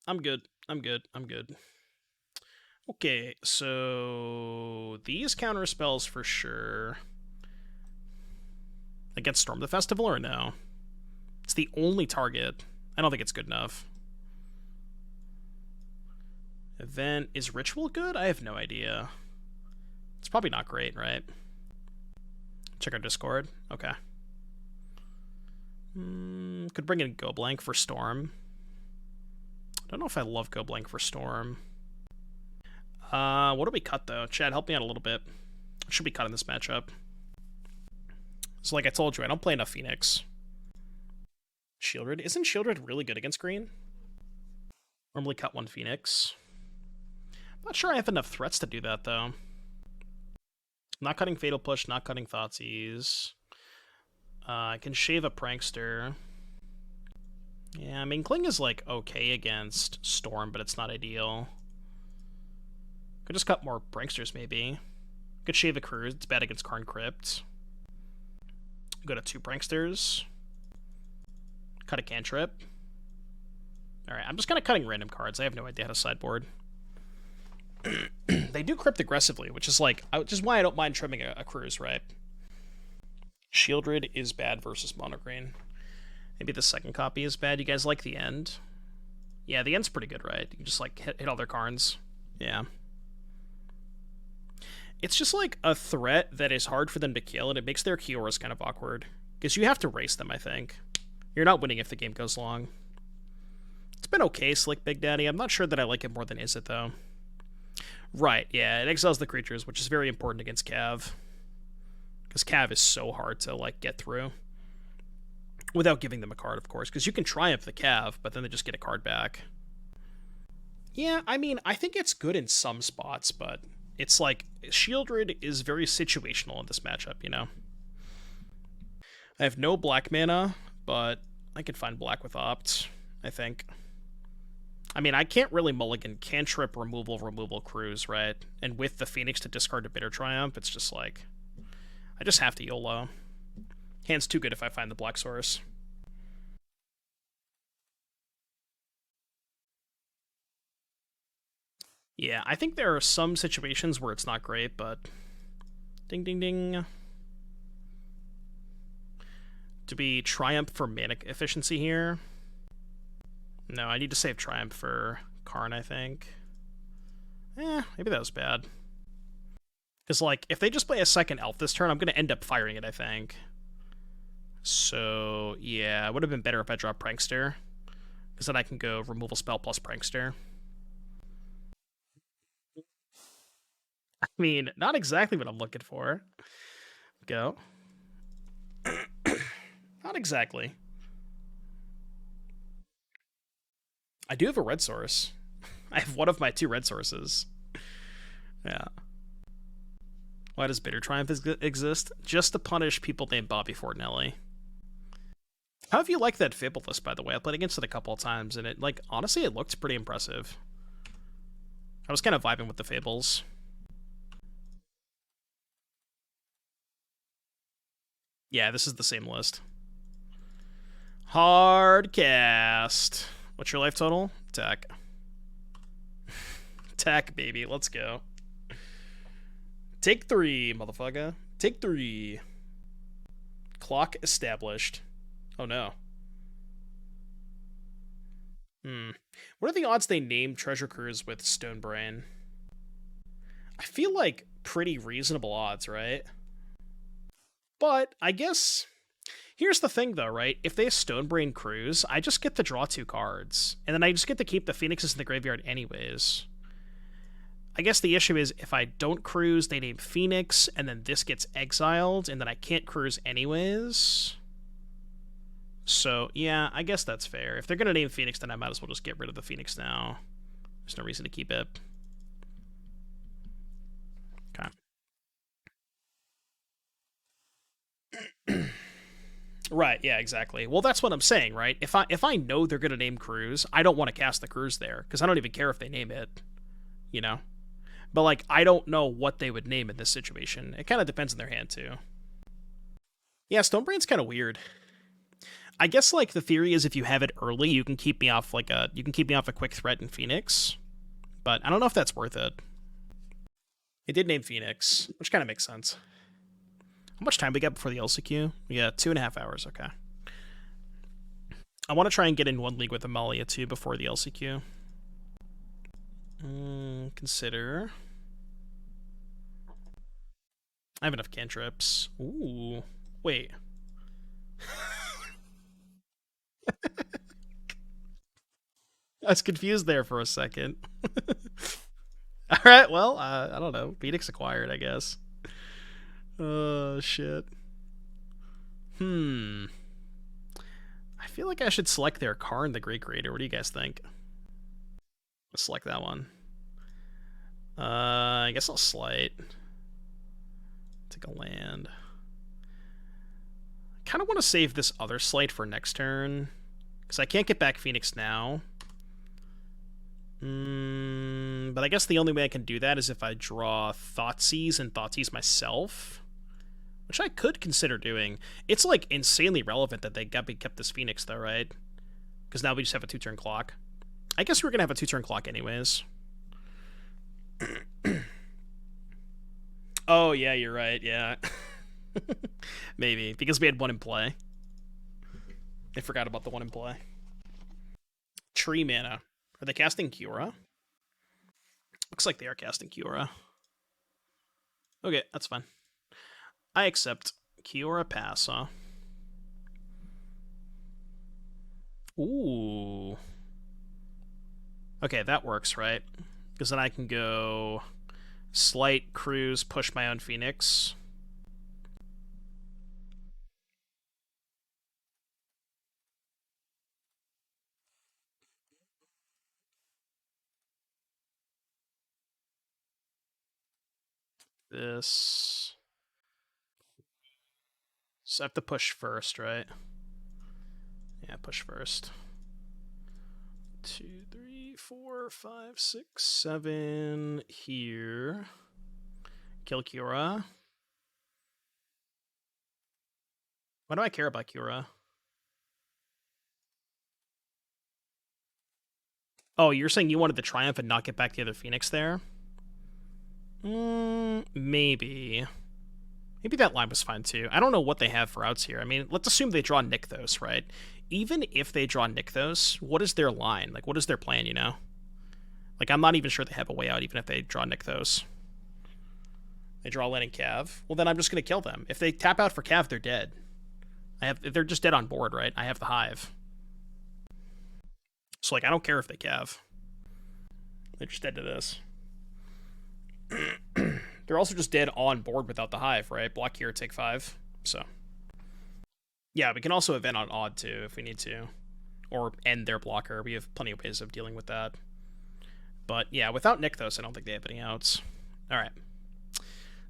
I'm good. Okay, so these counter spells for sure. Against Storm the Festival or no? It's the only target. I don't think it's good enough. Event, is Ritual good? I have no idea. It's probably not great, right? Check our Discord. Okay. Could bring in Go Blank for Storm. I don't know if I love Go Blank for Storm. What do we cut, though? Chad, help me out a little bit. What should we cut in this matchup? So like I told you, I don't play enough Phoenix. Sheoldred? Isn't Sheoldred really good against green? Normally cut one Phoenix. I'm not sure I have enough threats to do that, though. Not cutting Fatal Push, not cutting Thoughtseize. I can shave a Prankster. Yeah, I mean, Kling is, like, okay against Storm, but it's not ideal. Could just cut more Pranksters, maybe. Could shave a Cruise, it's bad against Karn Crypt. Go to 2 Pranksters. Cut a Cantrip. Alright, I'm just kind of cutting random cards. I have no idea how to sideboard. They do Crypt aggressively, which is like, which is why I don't mind trimming a Cruise, right? Sheoldred is bad versus Mono Green. Maybe the second copy is bad. You guys like the end? Yeah, the end's pretty good, right? You can just like hit all their cards. Yeah. It's just like a threat that is hard for them to kill, and it makes their Kioras kind of awkward. Because you have to race them, I think. You're not winning if the game goes long. It's been okay, Slick Big Daddy. I'm not sure that I like it more than Is It, though. Right, yeah, it exiles the creatures, which is very important against Cav. Because Cav is so hard to, like, get through. Without giving them a card, of course. Because you can Triumph the Cav, but then they just get a card back. Yeah, I mean, I think it's good in some spots, but it's like, Sheoldred is very situational in this matchup, you know? I have no black mana, but I could find black with Opt, I think. I mean, I can't really mulligan Cantrip, removal, Cruise, right? And with the Phoenix to discard a Bitter Triumph, it's just like, I just have to YOLO. Hand's too good if I find the black source. Yeah, I think there are some situations where it's not great, but... Ding, ding, ding. To be Triumph for mana efficiency here? No, I need to save Triumph for Karn, I think. Maybe that was bad. Because, like, if they just play a second elf this turn, I'm going to end up firing it, I think. So, yeah, it would have been better if I dropped Prankster. Because then I can go removal spell plus Prankster. I mean, not exactly what I'm looking for. Go. Not exactly. I do have a red source. I have one of my 2 red sources. Yeah. Why does Bitter Triumph exist? Just to punish people named Bobby Fortinelli. How have you liked that Fable list, by the way? I played against it a couple of times, and it, like, honestly, it looked pretty impressive. I was kind of vibing with the Fables. Yeah, this is the same list. Hard cast. What's your life total? Attack. Attack, baby. Let's go. Take 3, motherfucker. Take 3. Clock established. Oh, no. What are the odds they named Treasure Cruise with Stonebrain? I feel like pretty reasonable odds, right? But I guess Here's the thing, though, right? If they Stonebrain Cruise, I just get to draw 2 cards, and then I just get to keep the Phoenixes in the graveyard anyways. I guess the issue is if I don't cruise, they name Phoenix, and then this gets exiled, and then I can't cruise anyways. So, yeah, I guess that's fair. If they're going to name Phoenix, then I might as well just get rid of the Phoenix now. There's no reason to keep it. Okay. Right, yeah, exactly. Well, that's what I'm saying, right? If I know they're going to name Cruise, I don't want to cast the Cruise there, because I don't even care if they name it, you know? But, like, I don't know what they would name in this situation. It kind of depends on their hand, too. Yeah, Stonebrain's kind of weird. I guess, like, the theory is if you have it early, you can keep me off, like, a quick threat in Phoenix. But I don't know if that's worth it. It did name Phoenix, which kind of makes sense. How much time we got before the LCQ? Yeah, 2.5 hours, okay. I want to try and get in one league with Amalia, too, before the LCQ. Consider. I have enough cantrips. Ooh. Wait. I was confused there for a second. Alright, well, I don't know. Phoenix acquired, I guess. Oh, shit. I feel like I should select their Karn the Great Creator. What do you guys think? Let's select that one. I guess I'll Slight. Take a land. I kind of want to save this other Slight for next turn, because I can't get back Phoenix now. But I guess the only way I can do that is if I draw Thoughtseize and Thoughtseize myself, which I could consider doing. It's, like, insanely relevant that they kept this Phoenix, though, right? Because now we just have a 2-turn clock. I guess we're going to have a 2-turn clock anyways. Oh, yeah, you're right, yeah. Maybe, because we had 1 in play. I forgot about the 1 in play. Tree mana. Are they casting Kiora? Looks like they are casting Kiora. Okay, that's fine. I accept. Kiora pass, huh? Ooh. Okay, that works, right? Because then I can go Slight, Cruise, push my own Phoenix. This. So I have to push first, right? Yeah, push first. 2, 3, 4, 5, 6, 7 here. Kill Kiora. Why do I care about Kiora? Oh, you're saying you wanted the Triumph and not get back the other Phoenix there? Maybe. Maybe that line was fine too. I don't know what they have for outs here. I mean, let's assume they draw Nykthos, right? Even if they draw Nykthos, what is their line? Like, what is their plan, you know? Like, I'm not even sure they have a way out, even if they draw Nykthos. They draw Land and Cav. Well, then I'm just going to kill them. If they tap out for Cav, they're dead. They're just dead on board, right? I have the Hive. So, like, I don't care if they Cav. They're just dead to this. They're also just dead on board without the Hive, right? Block here, take 5. So, yeah, we can also event on Odd, too, if we need to. Or end their blocker. We have plenty of ways of dealing with that. But, yeah, without Nykthos, I don't think they have any outs. Alright.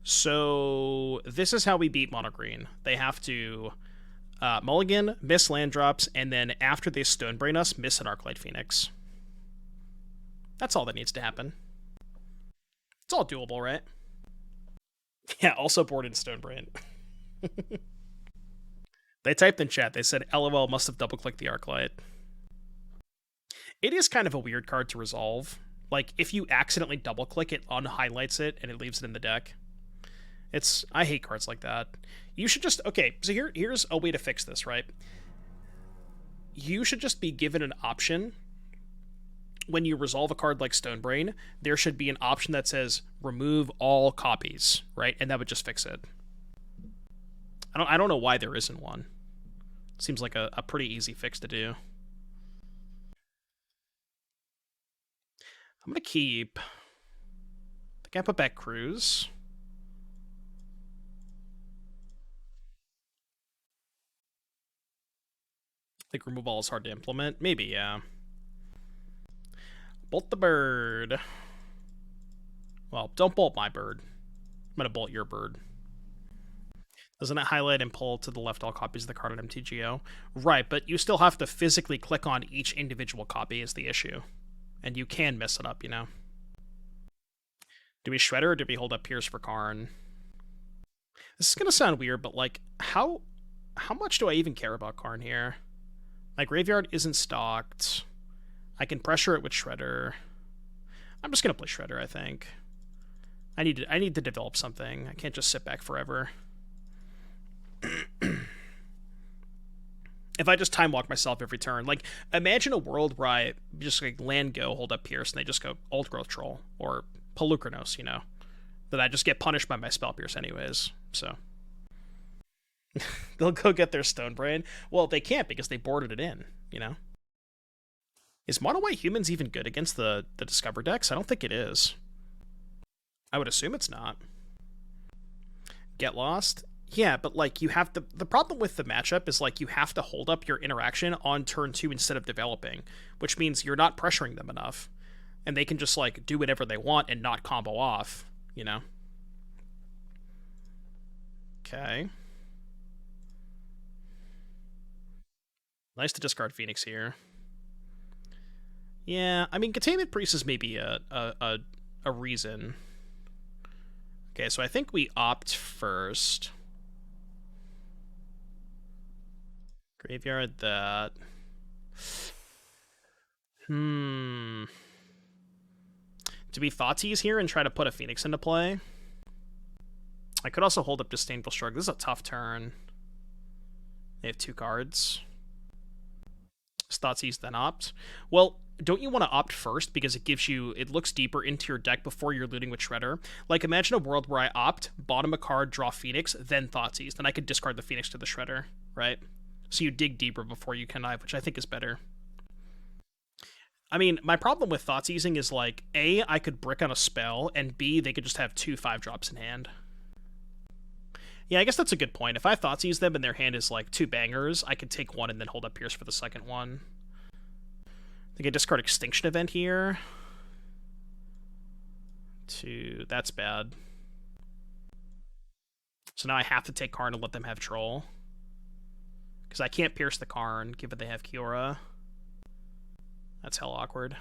So, this is how we beat Mono Green. They have to mulligan, miss land drops, and then after they Stonebrain us, miss an Arclight Phoenix. That's all that needs to happen. It's all doable, right? Yeah, also board in Stonebrain. They typed in chat, they said, LOL must have double-clicked the Arclight. It is kind of a weird card to resolve. Like, if you accidentally double-click it, unhighlights it, and it leaves it in the deck. I hate cards like that. You should just, okay, so here's a way to fix this, right? You should just be given an option. When you resolve a card like Stonebrain, there should be an option that says remove all copies, right? And that would just fix it. I don't know why there isn't one. Seems like a pretty easy fix to do. I'm gonna keep... I think I put back Cruise. I think removal is hard to implement. Maybe, yeah. Bolt the bird. Well, don't bolt my bird. I'm gonna bolt your bird. Doesn't it highlight and pull to the left all copies of the card on MTGO? Right, but you still have to physically click on each individual copy is the issue. And you can mess it up, you know? Do we Shredder or do we hold up Pierce for Karn? This is gonna sound weird, but like, how much do I even care about Karn here? My graveyard isn't stocked. I can pressure it with Shredder. I'm just gonna play Shredder, I think. I need to develop something. I can't just sit back forever. If I just time walk myself every turn, like imagine a world where I just like land go, hold up Pierce, and they just go Old Growth Troll or Pelucranos, you know, that I just get punished by my Spell Pierce anyways. So they'll go get their Stone Brain. Well, they can't because they boarded it in, you know. Is Mono White Humans even good against the Discover decks? I don't think it is. I would assume it's not. Get Lost? Yeah, but like you have the problem with the matchup is like you have to hold up your interaction on turn 2 instead of developing, which means you're not pressuring them enough. And they can just like do whatever they want and not combo off, you know? Okay. Nice to discard Phoenix here. Yeah, I mean, Containment Priest is maybe a reason. Okay, so I think we opt first. Graveyard that. Do we Thoughtseize here and try to put a Phoenix into play? I could also hold up Disdainful Stroke. This is a tough turn. They have 2 cards. Thoughtseize, then opt. Well, don't you want to opt first because it gives you, it looks deeper into your deck before you're looting with Shredder? Like imagine a world where I opt, bottom a card, draw Phoenix, then Thoughtseize. Then I could discard the Phoenix to the Shredder, right? So you dig deeper before you connive, which I think is better. I mean, my problem with Thoughtseizing is like, A, I could brick on a spell, and B, they could just have 2 5-drops in hand. Yeah, I guess that's a good point. If I Thoughtseize them and their hand is like 2 bangers, I could take one and then hold up Pierce for the second one. I think I discard Extinction Event here. 2, that's bad. So now I have to take Karn and let them have Troll. Because I can't pierce the Karn, given they have Kiora. That's hell awkward.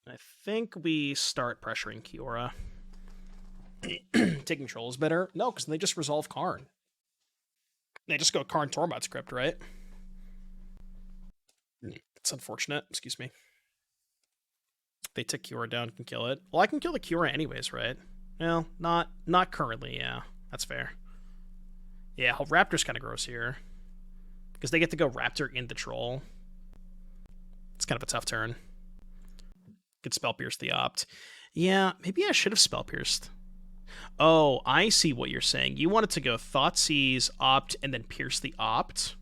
I think we start pressuring Kiora. Taking Troll is better. No, because they just resolve Karn. They just go Karn Tormod script, right? It's unfortunate. Excuse me. They took Kiora down, can kill it. Well, I can kill the Kiora anyways, right? Well, not currently, yeah. That's fair. Yeah, Raptor's kind of gross here. Because they get to go Raptor into Troll. It's kind of a tough turn. Could Spell Pierce the opt. Yeah, maybe I should have Spell Pierced. Oh, I see what you're saying. You wanted to go Thoughtseize, opt, and then pierce the opt?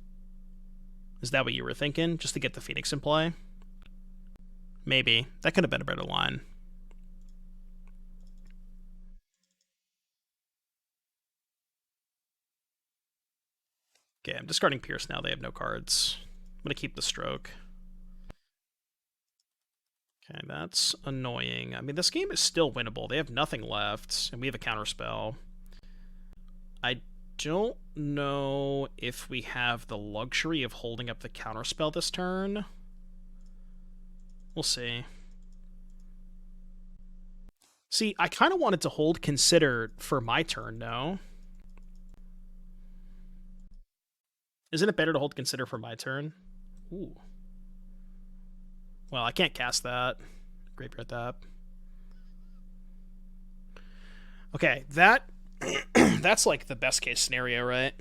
Is that what you were thinking? Just to get the Phoenix in play? Maybe. That could have been a better line. Okay, I'm discarding Pierce now. They have no cards. I'm going to keep the Stroke. Okay, that's annoying. I mean, this game is still winnable. They have nothing left, and we have a counterspell. I don't know if we have the luxury of holding up the counterspell this turn. We'll see. See, I kind of wanted to hold Consider for my turn, no? Isn't it better to hold Consider for my turn? Ooh. Well, I can't cast that. Graveyard that. Okay, that that's like the best case scenario, right?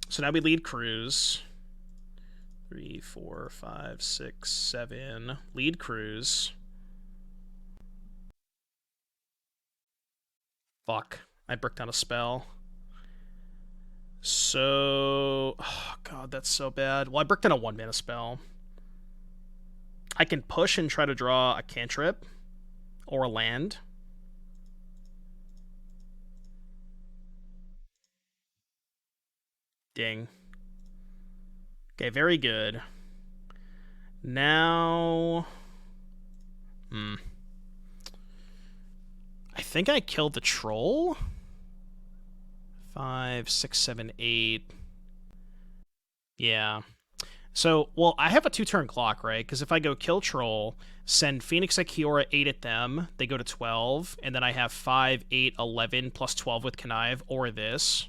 So now we lead Cruise. 3, 4, 5, 6, 7. Lead Cruise. Fuck. I bricked on a spell. So... Oh, God, that's so bad. Well, I bricked on a 1-mana spell. I can push and try to draw a cantrip. Or a land. Ding. Okay, very good. Now... I think I killed the troll. 5, 6, 7, 8. Yeah. So, well, I have a 2-turn clock, right? Because if I go kill troll, send Phoenix at Kiora 8 at them, they go to 12, and then I have 5, 8, 11, plus 12 with Connive, or this.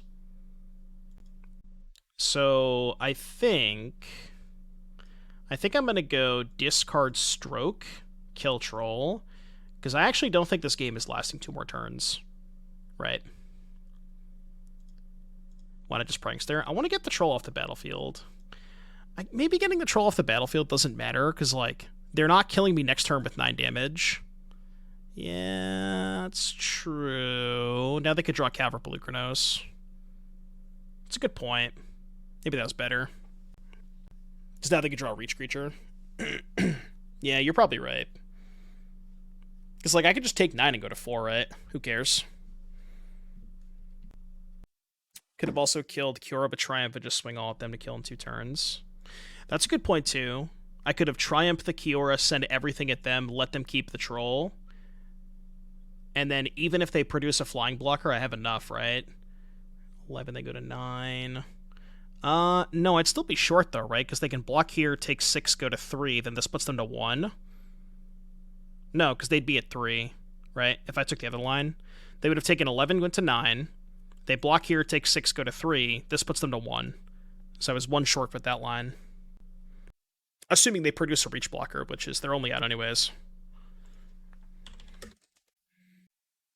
So, I think I'm going to go discard Stroke, kill troll, because I actually don't think this game is lasting 2 more turns. Right. Why not just Prankster? I want to get the troll off the battlefield. Maybe getting the troll off the battlefield doesn't matter, because, like, they're not killing me next turn with 9 damage. Yeah, that's true. Now they could draw Cavern Pelucranos. It's a good point. Maybe that was better. Because now they could draw a Reach Creature. Yeah, you're probably right. Because, like, I could just take 9 and go to 4, right? Who cares? Could have also killed Kiora but Triumph and just swing all at them to kill in 2 turns. That's a good point, too. I could have Triumphed the Kiora, send everything at them, let them keep the troll. And then even if they produce a flying blocker, I have enough, right? 11, they go to 9. No, I'd still be short, though, right? Because they can block here, take 6, go to 3, then this puts them to 1. No, because they'd be at 3, right? If I took the other line. They would have taken 11, went to 9. They block here, take 6, go to 3. This puts them to 1. So I was 1 short with that line. Assuming they produce a reach blocker, which is they're only out anyways.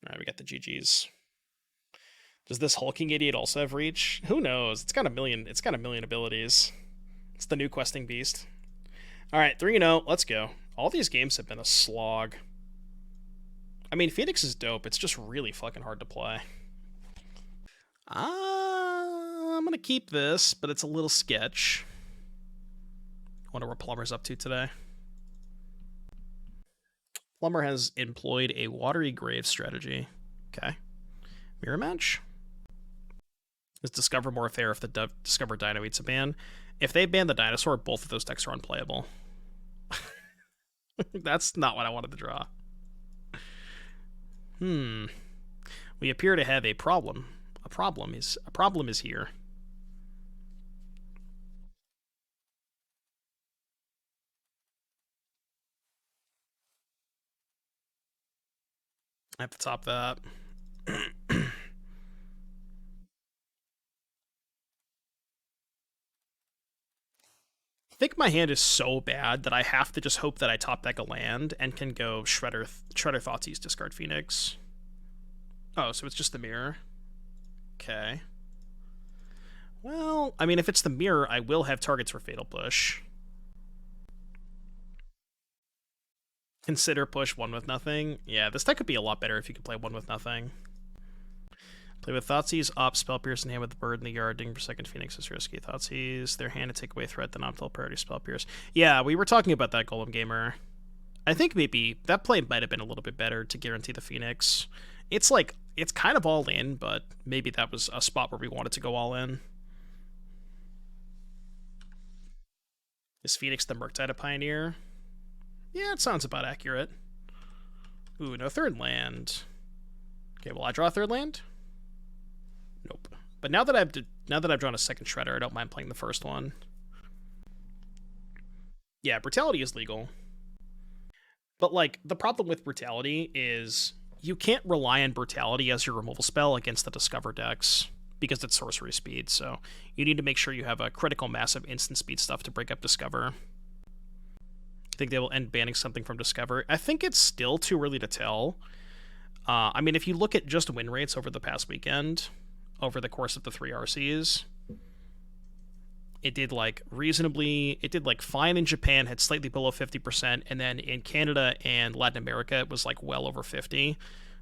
Alright, we got the GGs. Does this hulking idiot also have reach? Who knows? It's got a million abilities. It's the new questing beast. Alright, 3-0. Let's go. All these games have been a slog. I mean, Phoenix is dope. It's just really fucking hard to play. I'm gonna keep this, but it's a little sketch. I wonder what Plumber's up to today. Plumber has employed a Watery Grave strategy. Okay. Mirror match? Is Discover more fair if the Discover Dino eats a ban? If they ban the dinosaur, both of those decks are unplayable. That's not what I wanted to draw. We appear to have a problem. A problem is here. I have to top that. I think my hand is so bad that I have to just hope that I top deck a land and can go Shredder Thoughtseize, discard Phoenix. Oh, so it's just the mirror. Okay. Well, I mean, if it's the mirror, I will have targets for Fatal Push. Consider push 1 with nothing. Yeah, this deck could be a lot better if you could play 1 with nothing. Play with Thoughtseize, Op, Spell Pierce, and hand with the bird in the yard. Ding per second, Phoenix is risky. Thoughtseize, their hand to take away threat, then Optimal Priority, Spell Pierce. Yeah, we were talking about that, Golem Gamer. I think maybe that play might have been a little bit better to guarantee the Phoenix. It's like, it's kind of all in, but maybe that was a spot where we wanted to go all in. Is Phoenix the Murkwater Pioneer? Yeah, it sounds about accurate. Ooh, no third land. Okay, will I draw a third land? Nope. But now that I've drawn a second Shredder, I don't mind playing the first one. Yeah, Brutality is legal. But, like, the problem with Brutality is you can't rely on Brutality as your removal spell against the Discover decks because it's sorcery speed, so you need to make sure you have a critical mass of instant speed stuff to break up Discover. I think they will end banning something from Discover. I think it's still too early to tell. I mean, if you look at just win rates over the past weekend, over the course of the 3 RCs, it did like fine in Japan, had slightly below 50%, and then in Canada and Latin America, it was like well over 50.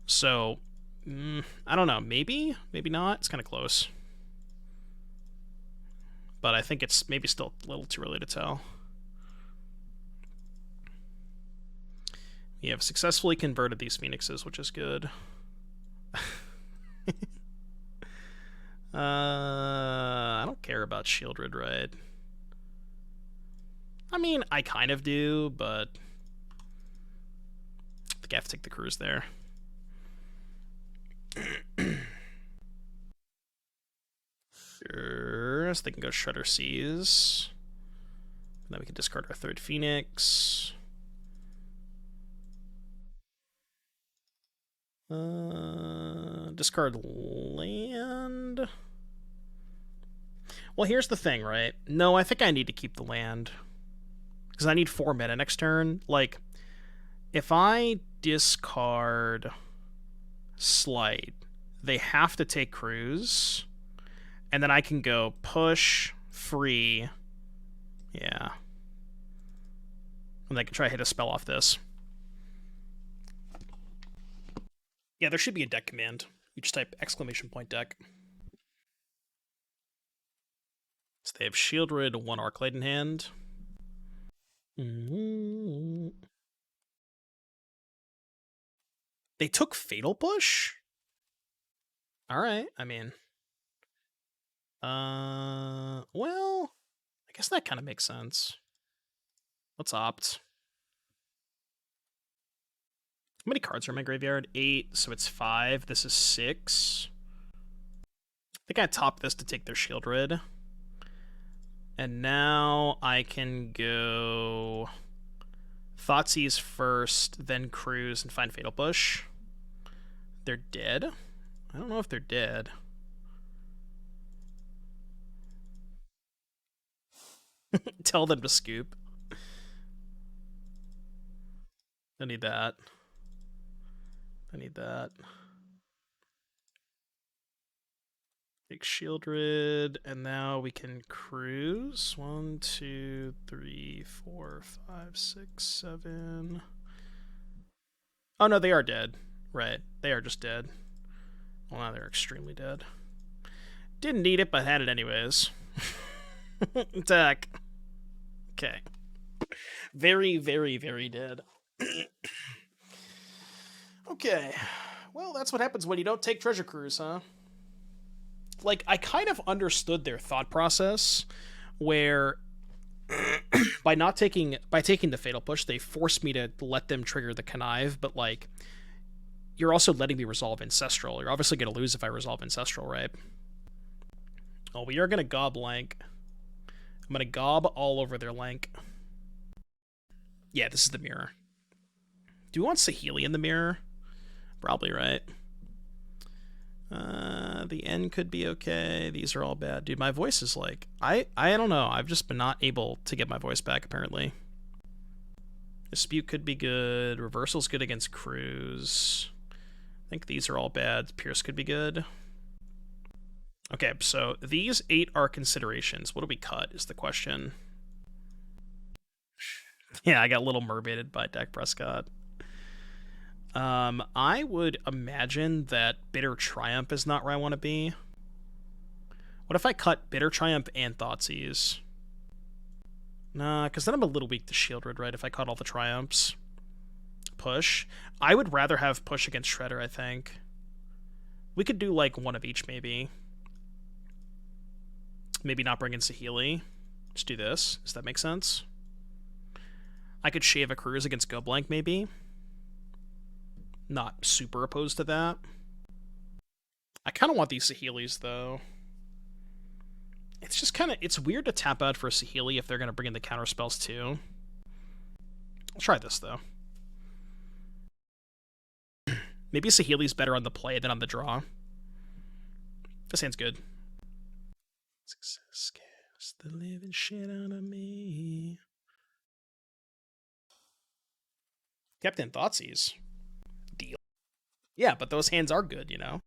So I don't know. Maybe? Maybe not. It's kind of close. But I think it's maybe still a little too early to tell. We have successfully converted these phoenixes, which is good. I don't care about Sheoldred, right? I mean, I kind of do, but I think I have to take the cruise there. First, they can go Shredder Seas. And then we can discard our third Phoenix. Discard land. Well, here's the thing, right? No, I think I need to keep the land. Because I need 4 mana next turn. Like, if I discard Sleight, they have to take Cruise. And then I can go push, free. Yeah. And I can try to hit a spell off this. Yeah, there should be a deck command. You just type !deck. So they have Sheoldred, 1 Arclight in hand. They took Fatal Push? Alright, I mean... well... I guess that kind of makes sense. Let's opt. How many cards are in my graveyard? 8, so it's 5. This is 6. I think I topped this to take their Sheoldred. And now I can go Thoughtseize first, then Cruise, and find Fatal Push. They're dead? I don't know if they're dead. Tell them to scoop. I need that. I need that. Take Sheoldred, and now we can Cruise. 1, 2, 3, 4, 5, 6, 7. Oh no, they are dead. Right, they are just dead. Well, now they're extremely dead. Didn't need it, but had it anyways. Attack. Okay. Very, very, very dead. Okay. Well, that's what happens when you don't take Treasure Cruise, huh? Like, I kind of understood their thought process, where by taking the Fatal Push, they forced me to let them trigger the Connive, but like, you're also letting me resolve Ancestral. You're obviously going to lose if I resolve Ancestral, right? Oh, we are going to gob Lank. I'm going to gob all over their Lank. Yeah, this is the mirror. Do we want Saheeli in the mirror? Probably, right? The end could be okay. These are all bad. Dude, my voice is like... I don't know. I've just been not able to get my voice back, apparently. Dispute could be good. Reversal's good against Cruise. I think these are all bad. Pierce could be good. Okay, so these 8 are considerations. What do we cut is the question. Yeah, I got a little mermaided by Dak Prescott. I would imagine that Bitter Triumph is not where I want to be. What if I cut Bitter Triumph and Thoughtseize? Nah, because then I'm a little weak to Sheoldred, right, if I cut all the Triumphs. Push. I would rather have Push against Shredder, I think. We could do, like, one of each, maybe. Maybe not bring in Saheeli. Just do this. Does that make sense? I could shave a Cruise against Goblank, maybe. Not super opposed to that. I kind of want these Saheelis, though. It's just kind of... It's weird to tap out for a Saheeli if they're going to bring in the counter spells, too. I'll try this, though. Maybe Saheeli's better on the play than on the draw. This hand's good. Success scares the living shit out of me. Captain Thoughtseize. Deal. Yeah, but those hands are good, you know?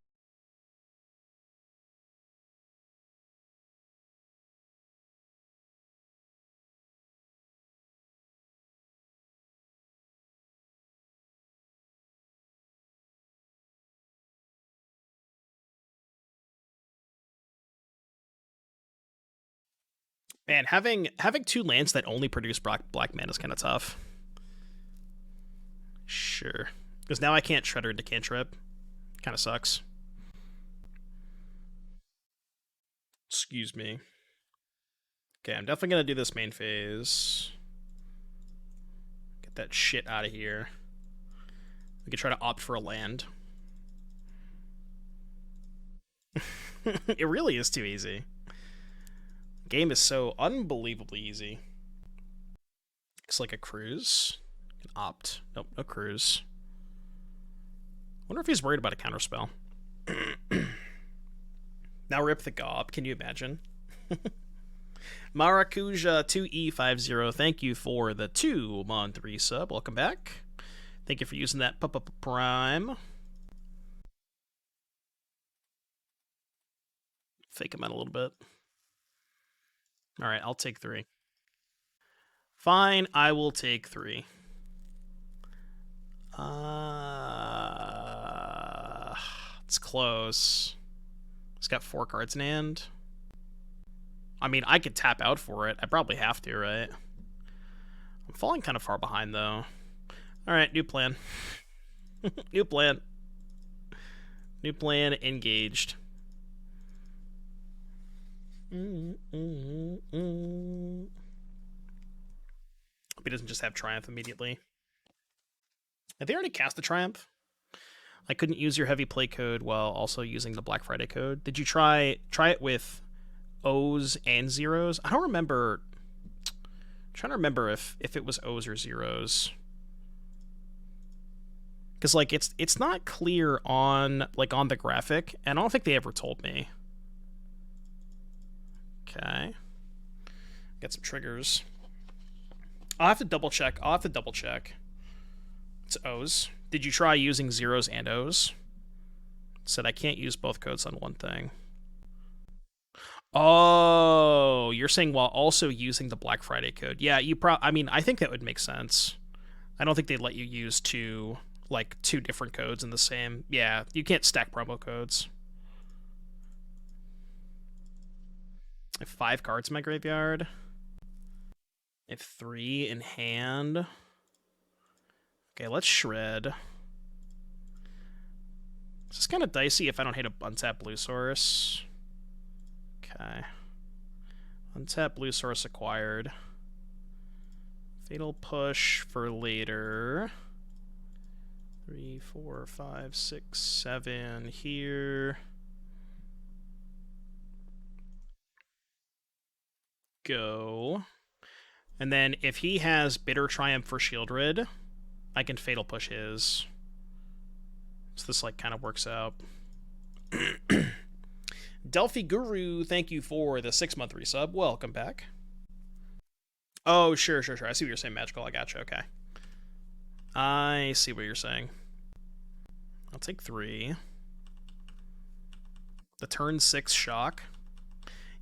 Man, having 2 lands that only produce black mana is kind of tough. Sure. Because now I can't Shredder into cantrip. Kind of sucks. Excuse me. Okay, I'm definitely going to do this main phase. Get that shit out of here. We could try to opt for a land. It really is too easy. Game is so unbelievably easy. Looks like a cruise. Can opt. Nope, no cruise. Wonder if he's worried about a counterspell. Now rip the gob. Can you imagine? Maracuja 2E50. Thank you for the 2-month resub. Welcome back. Thank you for using that Prime. Fake him out a little bit. Alright, I'll take 3. Fine, I will take 3. It's close. He's got 4 cards in hand. I mean, I could tap out for it. I probably have to, right? I'm falling kind of far behind, though. Alright, new plan. New plan. New plan engaged. Hope he doesn't just have Triumph immediately. Have they already cast the Triumph? I couldn't use your heavy play code while also using the Black Friday code. Did you try it with O's and zeros? I don't remember. I'm trying to remember if it was O's or zeros. Because like it's not clear on the graphic, and I don't think they ever told me. Okay. Get some triggers. I'll have to double check. It's O's. Did you try using zeros and O's? Said I can't use both codes on one thing. Oh, you're saying while also using the Black Friday code. Yeah, I mean, I think that would make sense. I don't think they'd let you use two different codes in the same. Yeah, you can't stack promo codes. I have 5 cards in my graveyard. I have 3 in hand. Okay, let's shred. This is kind of dicey if I don't hit a untap blue source. Okay. Untap blue source acquired. Fatal push for later. 3, 4, 5, 6, 7 here. Go. And then if he has Bitter Triumph for Sheoldred, I can Fatal Push his. So this kind of works out. Delphi Guru, thank you for the 6-month resub. Welcome back. Oh, sure. I see what you're saying, Magical. I gotcha. Okay. I see what you're saying. I'll take 3. The turn 6 shock.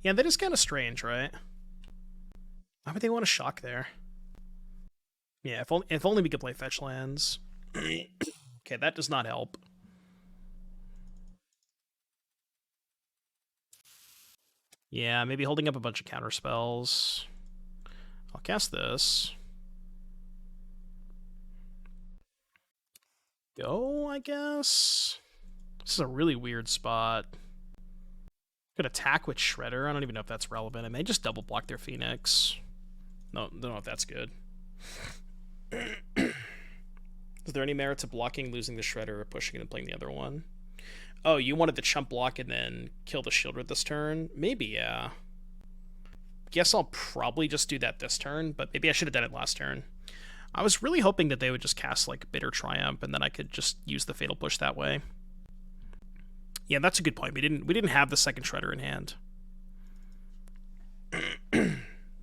Yeah, that is kind of strange, right? Why would they want to shock there? Yeah, if only we could play fetch lands. Okay, that does not help. Yeah, maybe holding up a bunch of counter spells. I'll cast this. Go, I guess. This is a really weird spot. Could attack with Shredder. I don't even know if that's relevant. I may just double block their Phoenix. No, don't know if that's good. Is there any merit to blocking, losing the Shredder, or pushing it and playing the other one? Oh, you wanted the chump block and then kill the Sheoldred this turn? Maybe, yeah. Guess I'll probably just do that this turn, but maybe I should have done it last turn. I was really hoping that they would just cast Bitter Triumph and then I could just use the Fatal Push that way. Yeah, that's a good point. We didn't have the second Shredder in hand.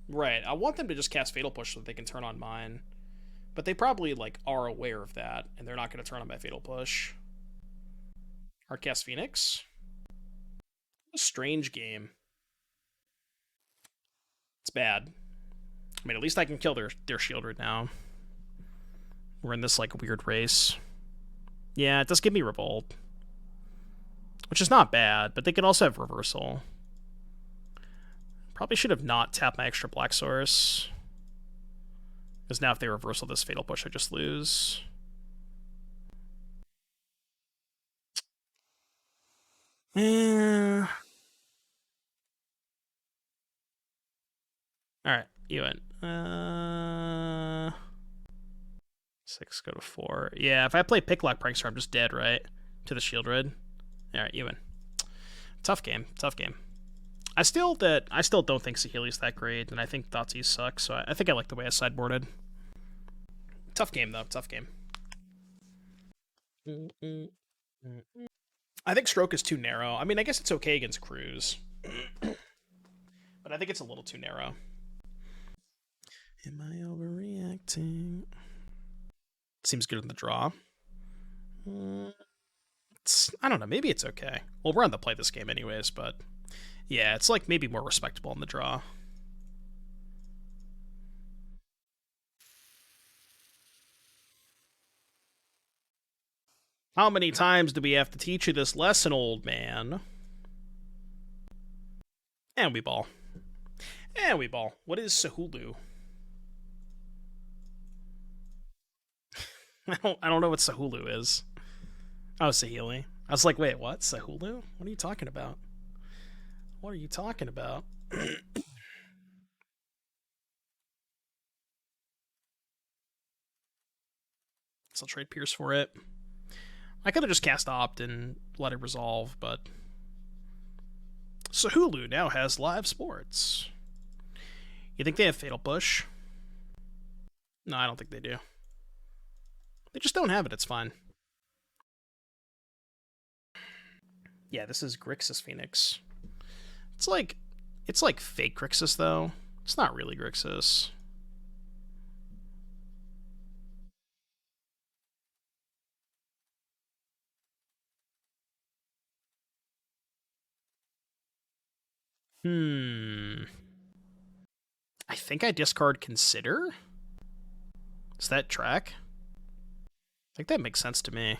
Right. I want them to just cast Fatal Push so that they can turn on mine. But they probably are aware of that, and they're not going to turn on my Fatal Push. Arcast Phoenix. A strange game. It's bad. I mean, at least I can kill their Sheoldred now. We're in this weird race. Yeah, it does give me Revolt. Which is not bad, but they could also have Reversal. Probably should have not tapped my extra black source. Because now if they reversal this Fatal Push, I just lose. Yeah. Alright, you win. 6, go to 4. Yeah, if I play Picklock Prankster, I'm just dead, right? To the Sheoldred. Alright, you win. Tough game. Tough game. I still don't think Saheeli's that great, and I think Thoughtseize sucks, so I think I like the way I sideboarded. Tough game, though. Tough game. I think Stroke is too narrow. I mean, I guess it's okay against Cruise. But I think it's a little too narrow. Am I overreacting? Seems good in the draw. I don't know. Maybe it's okay. Well, we're on the play this game anyways, but yeah, it's like maybe more respectable in the draw. How many times do we have to teach you this lesson, old man? And we ball. And we ball. What is Saheeli? I don't know what Saheeli is. Oh, Saheeli. I was like, wait, what? Saheeli? What are you talking about? What are you talking about? So I'll trade Pierce for it. I could have just cast Opt and let it resolve, but Saheeli now has live sports. You think they have Fatal Push? No, I don't think they do. They just don't have it, it's fine. Yeah, this is Grixis Phoenix. It's like fake Grixis, though. It's not really Grixis. I think I discard Consider? Does that track? I think that makes sense to me.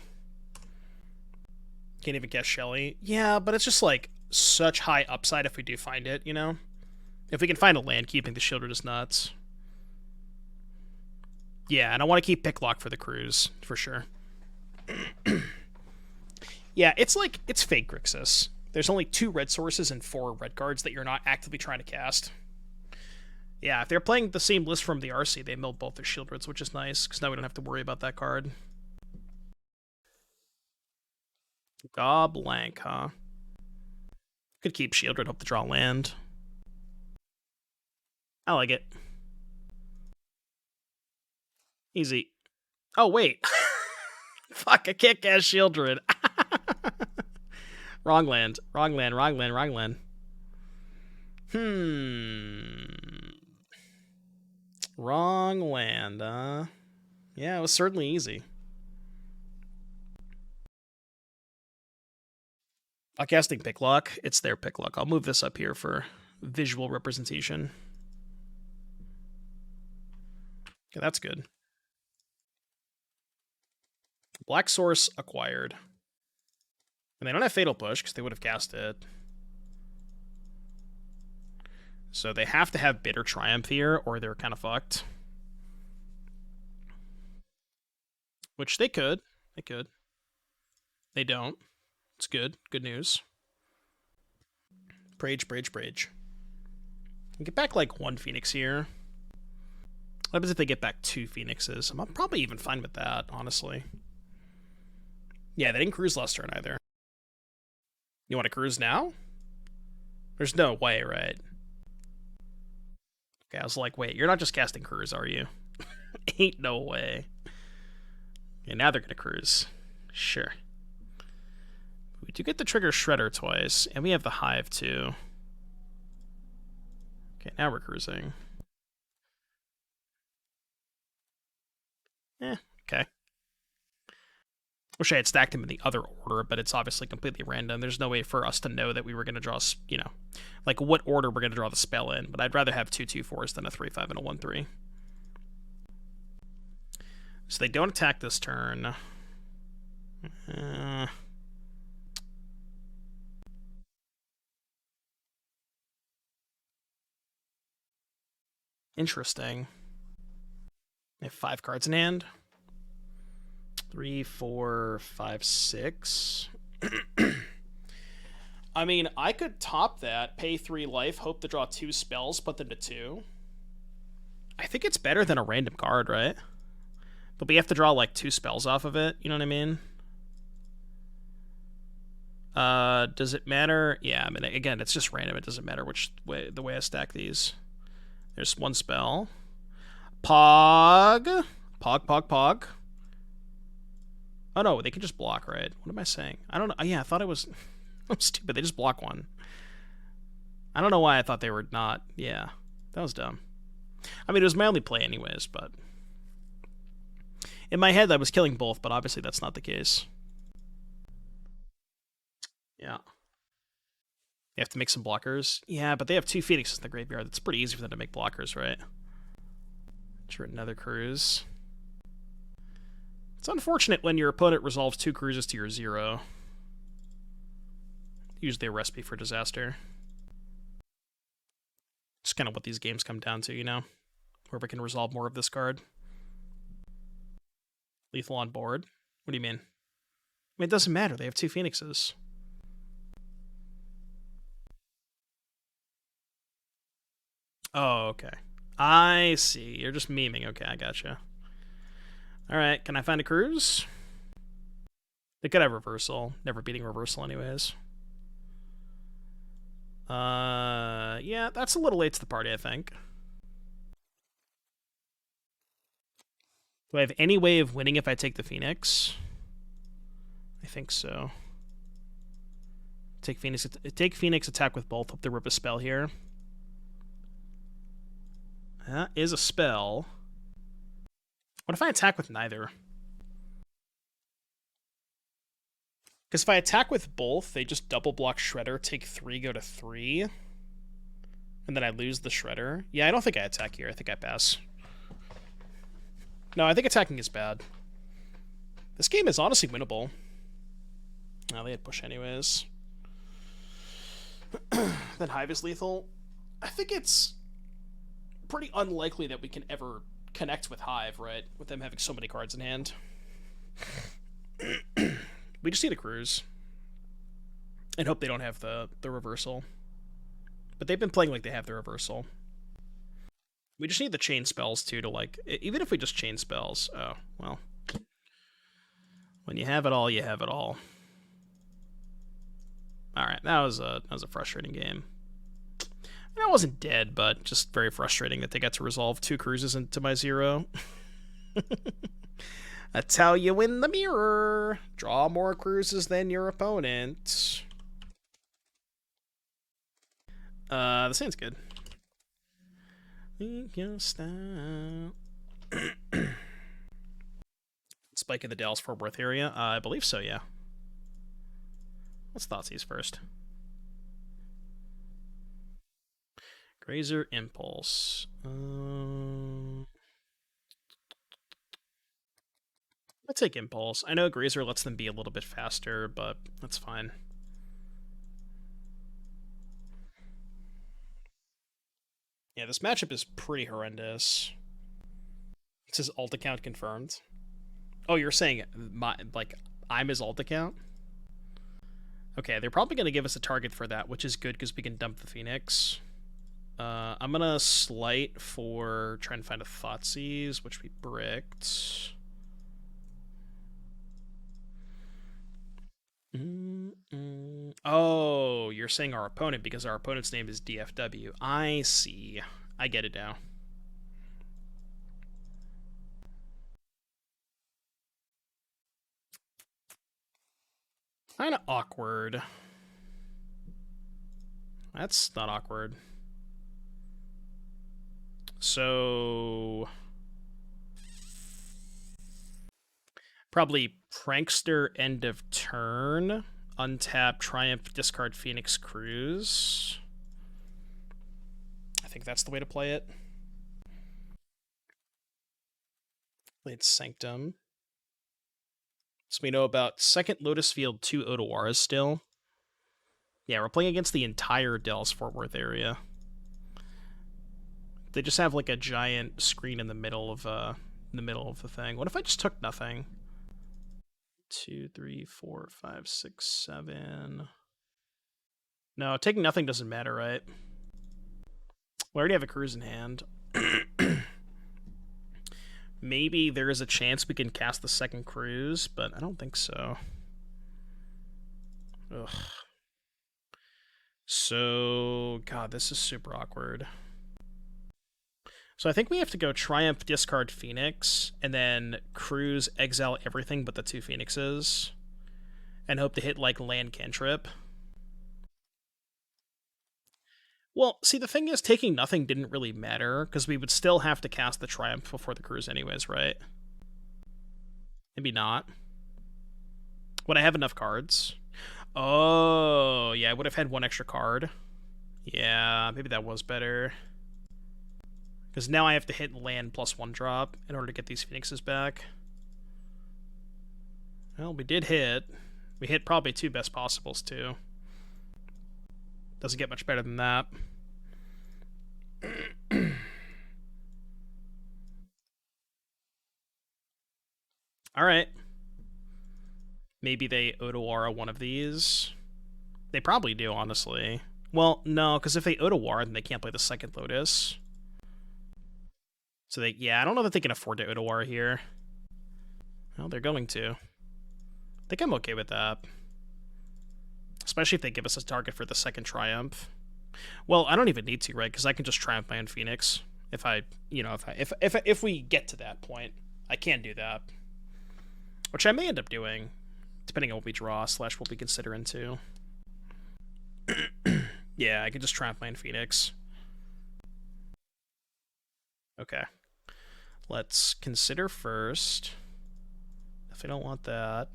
Can't even guess Shelly. Yeah, but it's just like such high upside if we do find it, you know? If we can find a land, keeping the Sheoldred is nuts. Yeah, and I want to keep Picklock for the cruise, for sure. Yeah, it's fake Grixis. There's only 2 red sources and 4 red cards that you're not actively trying to cast. Yeah, if they're playing the same list from the RC, they milled both their Sheoldreds, which is nice, because now we don't have to worry about that card. Goblank, huh? Could keep Sheoldred, hope to draw land. I like it. Easy. Oh, wait. Fuck, I can't cast Sheoldred. Wrong land. Wrong land, wrong land, wrong land. Wrong land, yeah, it was certainly easy. Casting Picklock. It's their Picklock. I'll move this up here for visual representation. Okay, that's good. Black Source acquired. And they don't have Fatal Push, because they would have cast it. So they have to have Bitter Triumph here, or they're kind of fucked. Which they could. They could. They don't. It's good. Good news. Brage. Get back like 1 Phoenix here. What happens if they get back 2 Phoenixes? I'm probably even fine with that, honestly. Yeah, they didn't cruise last turn either. You want to cruise now? There's no way, right? Okay, I was like, wait, you're not just casting cruise, are you? Ain't no way. Okay, now they're going to cruise. Sure. We do get the trigger Shredder twice, and we have the Hive too. Okay, now we're cruising. Okay. Wish I had stacked him in the other order, but it's obviously completely random. There's no way for us to know that we were going to draw, you know, like what order we're going to draw the spell in, but I'd rather have 2/2/4s than a 3/5 and a 1/3. So they don't attack this turn. Interesting. I have 5 cards in hand. 3, 4, 5, 6. I mean, I could top that, pay 3 life, hope to draw 2 spells, put them to 2. I think it's better than a random card, right? But we have to draw like 2 spells off of it, you know what I mean? Does it matter? Yeah, I mean, again, it's just random. It doesn't matter the way I stack these. There's 1 spell. Pog. Pog. Oh no, they can just block, right? What am I saying? I don't know. Yeah, I thought it was... I'm stupid. They just block 1. I don't know why I thought they were not. Yeah, that was dumb. I mean, it was my only play anyways, but... In my head, I was killing both, but obviously that's not the case. Yeah. They have to make some blockers. Yeah, but they have 2 Phoenixes in the graveyard. That's pretty easy for them to make blockers, right? Sure, another cruise. It's unfortunate when your opponent resolves 2 cruises to your 0. Usually a recipe for disaster. It's kind of what these games come down to, you know? Whoever can resolve more of this card. Lethal on board? What do you mean? I mean, it doesn't matter. They have 2 Phoenixes. Oh, okay. I see. You're just memeing. Okay, I gotcha. Alright, can I find a cruise? They could have reversal. Never beating reversal anyways. Yeah, that's a little late to the party, I think. Do I have any way of winning if I take the Phoenix? I think so. Take Phoenix, attack with both. Hope to rip a spell here. That is a spell. What if I attack with neither? Because if I attack with both, they just double block Shredder, take 3, go to 3. And then I lose the Shredder. Yeah, I don't think I attack here. I think I pass. No, I think attacking is bad. This game is honestly winnable. Oh, they had push anyways. Then Hive is lethal. I think it's pretty unlikely that we can ever connect with Hive, right? With them having so many cards in hand. We just need a cruise. And hope they don't have the reversal. But they've been playing like they have the reversal. We just need the chain spells, too, to, like... Even if we just chain spells... Oh, well. When you have it all, you have it all. Alright, that was a frustrating game. I mean, I wasn't dead, but just very frustrating that they got to resolve 2 cruises into my 0. That's how you win the mirror. Draw more cruises than your opponent. This hand's good. Think your style. Spike in the Dallas Fort Worth area? I believe so, yeah. Let's Thoughtseize first. Grazer Impulse. I'll take Impulse. I know Grazer lets them be a little bit faster, but that's fine. Yeah, this matchup is pretty horrendous. It says alt account confirmed. Oh, you're saying I'm his alt account? Okay, they're probably going to give us a target for that, which is good because we can dump the Phoenix. I'm going to Slight for trying to find a Thoughtseize, which we bricked. Oh, you're saying our opponent because our opponent's name is DFW. I see. I get it now. Kind of awkward. That's not awkward. So... probably Prankster end of turn. Untap, Triumph, discard Phoenix Cruise. I think that's the way to play it. Played Sanctum. So we know about second Lotus Field, 2 Otawaras still. Yeah, we're playing against the entire Dallas Fort Worth area. They just have like a giant screen in the middle of the thing. What if I just took nothing? 2, 3, 4, 5, 6, 7. No, taking nothing doesn't matter, right? We already have a cruise in hand. Maybe there is a chance we can cast the second cruise, but I don't think so. Ugh. So, God, this is super awkward. So I think we have to go Triumph, discard Phoenix, and then cruise, exile everything but the 2 Phoenixes, and hope to hit, like, land cantrip. Well, see, the thing is, taking nothing didn't really matter, because we would still have to cast the Triumph before the cruise anyways, right? Maybe not. Would I have enough cards? Oh, yeah, I would have had 1 extra card. Yeah, maybe that was better. Because now I have to hit land plus 1 drop in order to get these Phoenixes back. Well, we did hit. We hit probably 2 best possibles, too. Doesn't get much better than that. Alright. Maybe they Otawara one of these. They probably do, honestly. Well, no, because if they Otawara, then they can't play the second Lotus. So they, yeah, I don't know that they can afford to Otawara here. Well, they're going to. I think I'm okay with that. Especially if they give us a target for the second Triumph. Well, I don't even need to, right? Because I can just Triumph my own Phoenix. If I, you know, if we get to that point, I can do that. Which I may end up doing, depending on what we draw / what we consider into. Yeah, I can just Triumph my own Phoenix. Okay. Let's consider first. If I don't want that,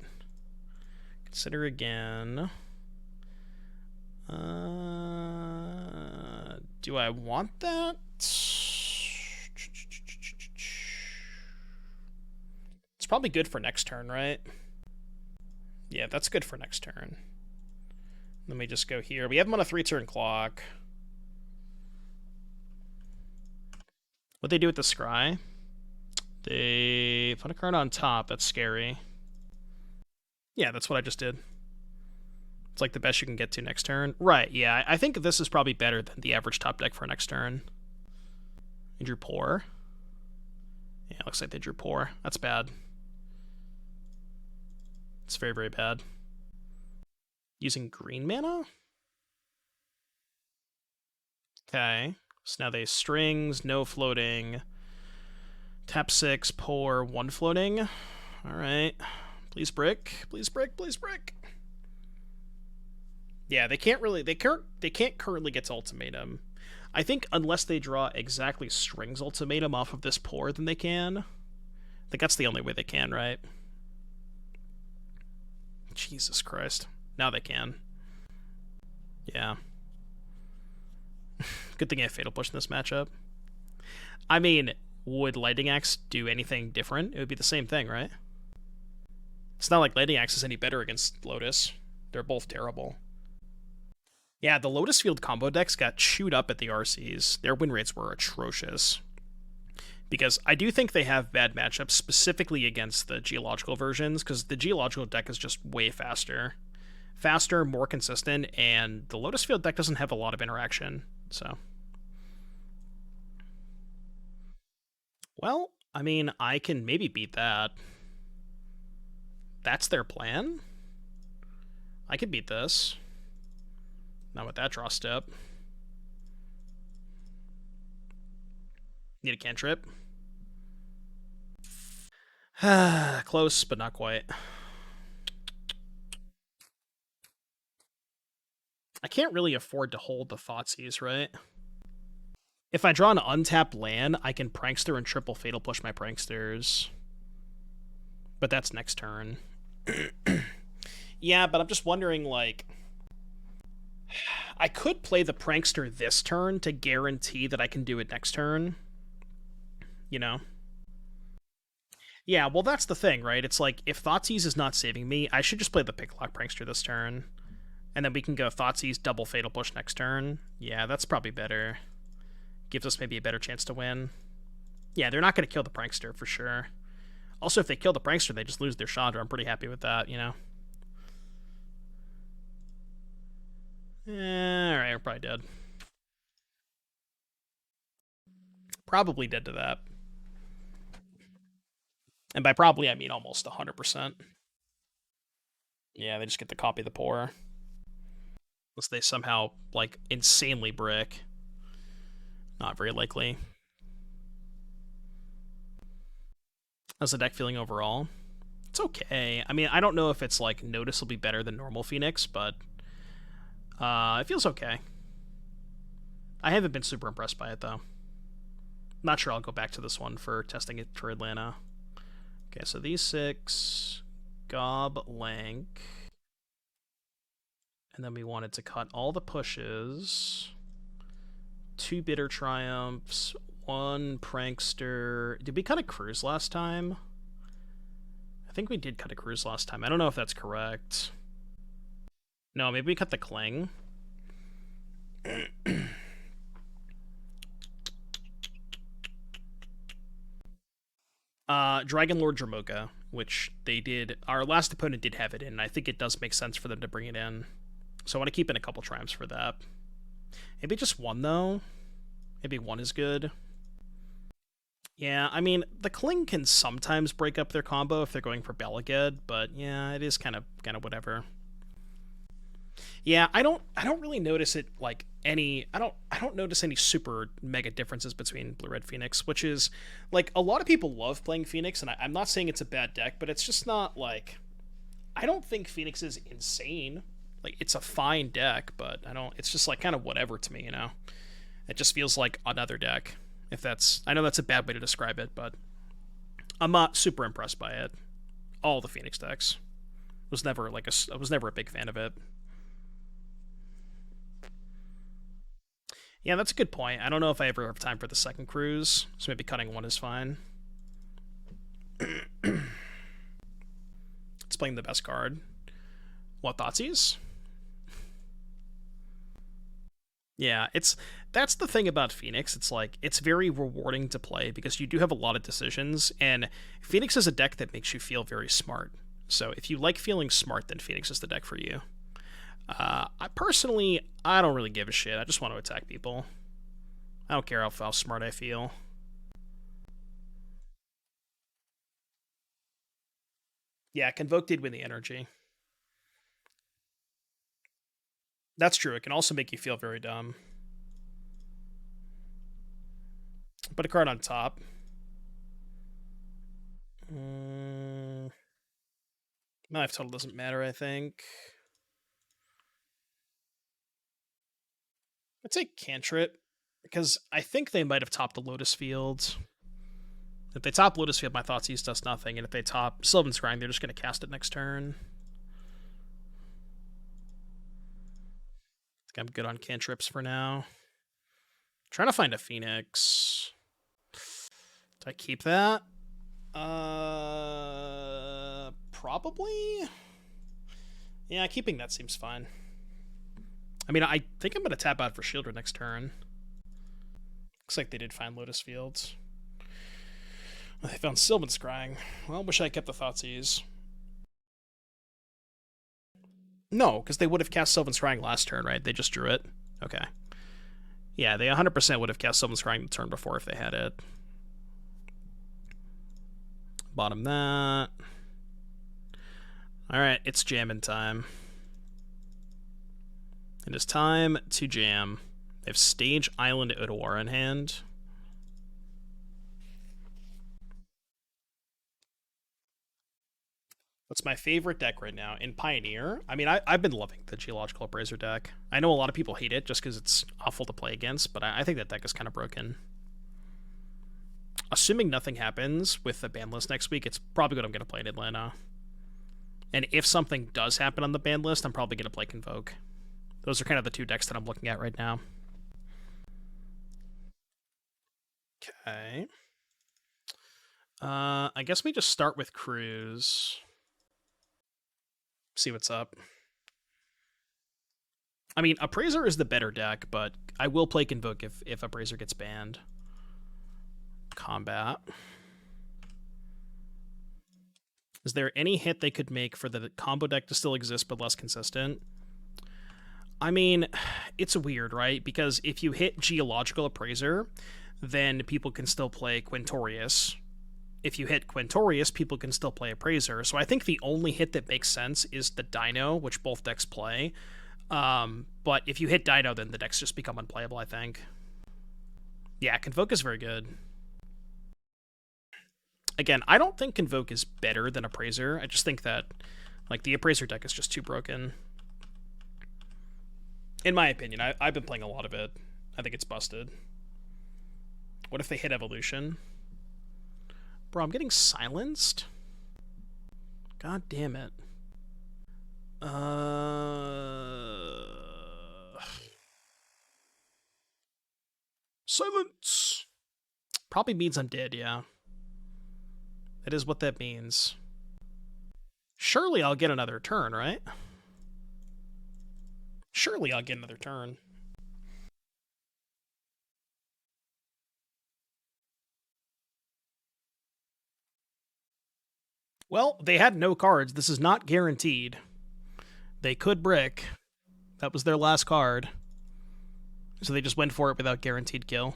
consider again. Do I want that? It's probably good for next turn, right? Yeah, that's good for next turn. Let me just go here. We have them on a 3-turn clock. What'd they do with the scry? They put a card on top. That's scary. Yeah, that's what I just did. It's like the best you can get to next turn. Right, yeah. I think this is probably better than the average top deck for next turn. They drew poor. Yeah, looks like they drew poor. That's bad. It's very, very bad. Using green mana? Okay. So now they strings, no floating. Tap 6, pour, 1 floating. Alright. Please brick. Please brick, please brick. Yeah, they can't really they can't currently get to ultimatum. I think unless they draw exactly strings ultimatum off of this pour, then they can. I think that's the only way they can, right? Jesus Christ. Now they can. Yeah. Good thing I have Fatal Push in this matchup. I mean, would Lightning Axe do anything different? It would be the same thing, right? It's not like Lightning Axe is any better against Lotus. They're both terrible. Yeah, the Lotus Field combo decks got chewed up at the RCs. Their win rates were atrocious. Because I do think they have bad matchups, specifically against the Geological versions, because the Geological deck is just way faster. Faster, more consistent, and the Lotus Field deck doesn't have a lot of interaction, so. Well, I mean, I can maybe beat that. That's their plan? I could beat this. Not with that draw step. Need a cantrip. Close, but not quite. I can't really afford to hold the Thoughtseize, right? If I draw an untapped land, I can Prankster and triple Fatal Push my Pranksters. But that's next turn. Yeah, but I'm just wondering, like... I could play the Prankster this turn to guarantee that I can do it next turn. You know? Yeah, well, that's the thing, right? It's like, if Thoughtseize is not saving me, I should just play the Picklock Prankster this turn. And then we can go Thoughtseize, double Fatal Push next turn. Yeah, that's probably better. gives us maybe a better chance to win. Yeah, they're not going to kill the Prankster for sure. Also, if they kill the Prankster, they just lose their Chandra. I'm pretty happy with that, you know? Alright, we're probably dead. Probably dead to that. And by probably, I mean almost 100%. Yeah, they just get to copy the pour. Unless they somehow, like, insanely brick. Not very likely. How's the deck feeling overall? It's okay. I mean, I don't know if it's, like, noticeably better than normal Phoenix, but it feels okay. I haven't been super impressed by it, though. Not sure I'll go back to this one for testing it for Atlanta. Okay, so these 6... Gob, Lank... And then we wanted to cut all the pushes. 2 Bitter Triumphs, 1 Prankster. Did we cut a Cruise last time? I think we did cut a Cruise last time. I don't know if that's correct. No, maybe we cut the Cling. Dragon Lord Dramoka, which they did. Our last opponent did have it in, and I think it does make sense for them to bring it in. So I want to keep in a couple triumphs for that. Maybe just 1, though. Maybe 1 is good. Yeah, I mean, the Cling can sometimes break up their combo if they're going for Belaged, but yeah, it is kind of whatever. Yeah, I don't really notice it like any I don't notice any super mega differences between Blue Red Phoenix, which is like a lot of people love playing Phoenix, and I'm not saying it's a bad deck, but it's just not like I don't think Phoenix is insane. Like, it's a fine deck, but it's just like kind of whatever to me, you know? It just feels like another deck. If that's, I know that's a bad way to describe it, but I'm not super impressed by it. All the Phoenix decks. I was never a big fan of it. Yeah, that's a good point. I don't know if I ever have time for the second cruise, so maybe cutting 1 is fine. It's playing the best card. What, Thoughtseize? Yeah, that's the thing about Phoenix. It's like, it's very rewarding to play because you do have a lot of decisions, and Phoenix is a deck that makes you feel very smart. So if you like feeling smart, then Phoenix is the deck for you. I don't really give a shit. I just want to attack people. I don't care how smart I feel. Yeah, Convoke did win the energy. That's true. It can also make you feel very dumb. Put a card on top. Life total doesn't matter, I think. I'd say Cantrip, because I think they might have topped the Lotus Field. If they top Lotus Field, my Thoughtseize does nothing, and if they top Sylvan Scrying, they're just going to cast it next turn. I think I'm good on cantrips for now. Trying to find a Phoenix. Do I keep that? Probably. Yeah, keeping that seems fine. I mean, I think I'm going to tap out for Sheoldred next turn. Looks like they did find Lotus Fields. They found Sylvan Scrying. Well, wish I kept the Thoughtseize. No, because they would have cast Sylvan Scrying last turn, right? They just drew it. Okay. Yeah, they 100% would have cast Sylvan Scrying the turn before if they had it. Bottom that. Alright, it's jamming time. It is time to jam. They have Stage Island Otawara in hand. What's my favorite deck right now? In Pioneer, I mean, I've been loving the Geological Appraiser deck. I know a lot of people hate it just because it's awful to play against, but I think that deck is kind of broken. Assuming nothing happens with the ban list next week, it's probably what I'm going to play in Atlanta. And if something does happen on the ban list, I'm probably going to play Convoke. Those are kind of the 2 decks that I'm looking at right now. Okay. I guess we just start with Cruise. See what's up. I mean, Appraiser is the better deck, but I will play Convoke if Appraiser gets banned. Combat. Is there any hit they could make for the combo deck to still exist but less consistent? I mean, it's weird, right? Because if you hit Geological Appraiser, then people can still play Quintorius. If you hit Quintorius, people can still play Appraiser. So I think the only hit that makes sense is the Dino, which both decks play. But if you hit Dino, then the decks just become unplayable, I think. Yeah, Convoke is very good. Again, I don't think Convoke is better than Appraiser. I just think that, like, the Appraiser deck is just too broken. In my opinion, I've been playing a lot of it. I think it's busted. What if they hit Evolution? Bro, I'm getting silenced? God damn it. Silence! Probably means I'm dead, yeah. That is what that means. Surely I'll get another turn, right? Surely I'll get another turn. Well, they had no cards. This is not guaranteed. They could brick. That was their last card. So they just went for it without guaranteed kill.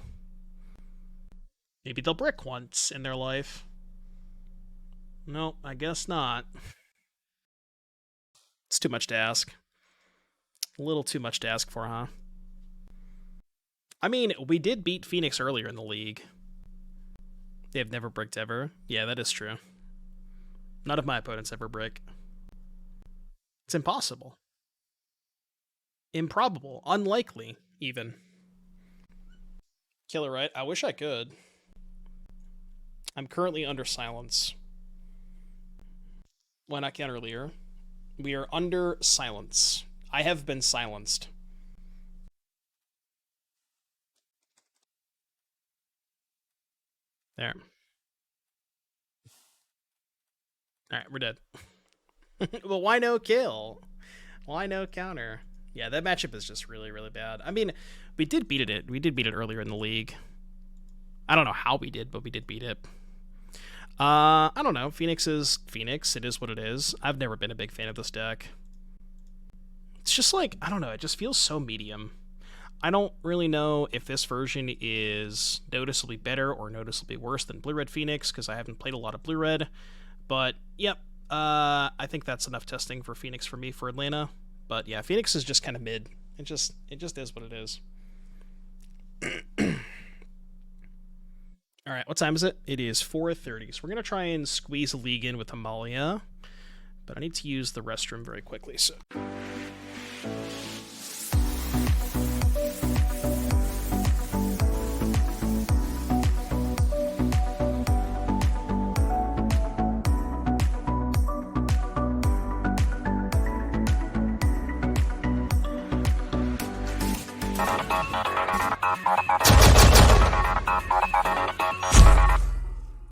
Maybe they'll brick once in their life. No, I guess not. It's too much to ask. A little too much to ask for, huh? I mean, we did beat Phoenix earlier in the league. They've never bricked ever. Yeah, that is true. None of my opponents ever brick. It's impossible. Improbable. Unlikely, even. Killer, right? I wish I could. I'm currently under silence. Why not counter earlier? We are under silence. I have been silenced. There. Alright, we're dead. Well, why no kill? Why no counter? Yeah, that matchup is just really, really bad. I mean, we did beat it. We did beat it earlier in the league. I don't know how we did, but we did beat it. I don't know. Phoenix is Phoenix. It is what it is. I've never been a big fan of this deck. It's just like, I don't know, it just feels so medium. I don't really know if this version is noticeably better or noticeably worse than Blue-Red Phoenix, because I haven't played a lot of Blue-Red. But, yep, I think that's enough testing for Phoenix for me for Atlanta. But yeah, Phoenix is just kind of mid. It just is what it is. All right, what time is it? It is 4:30. So we're going to try and squeeze a league in with Amalia. But I need to use the restroom very quickly, so...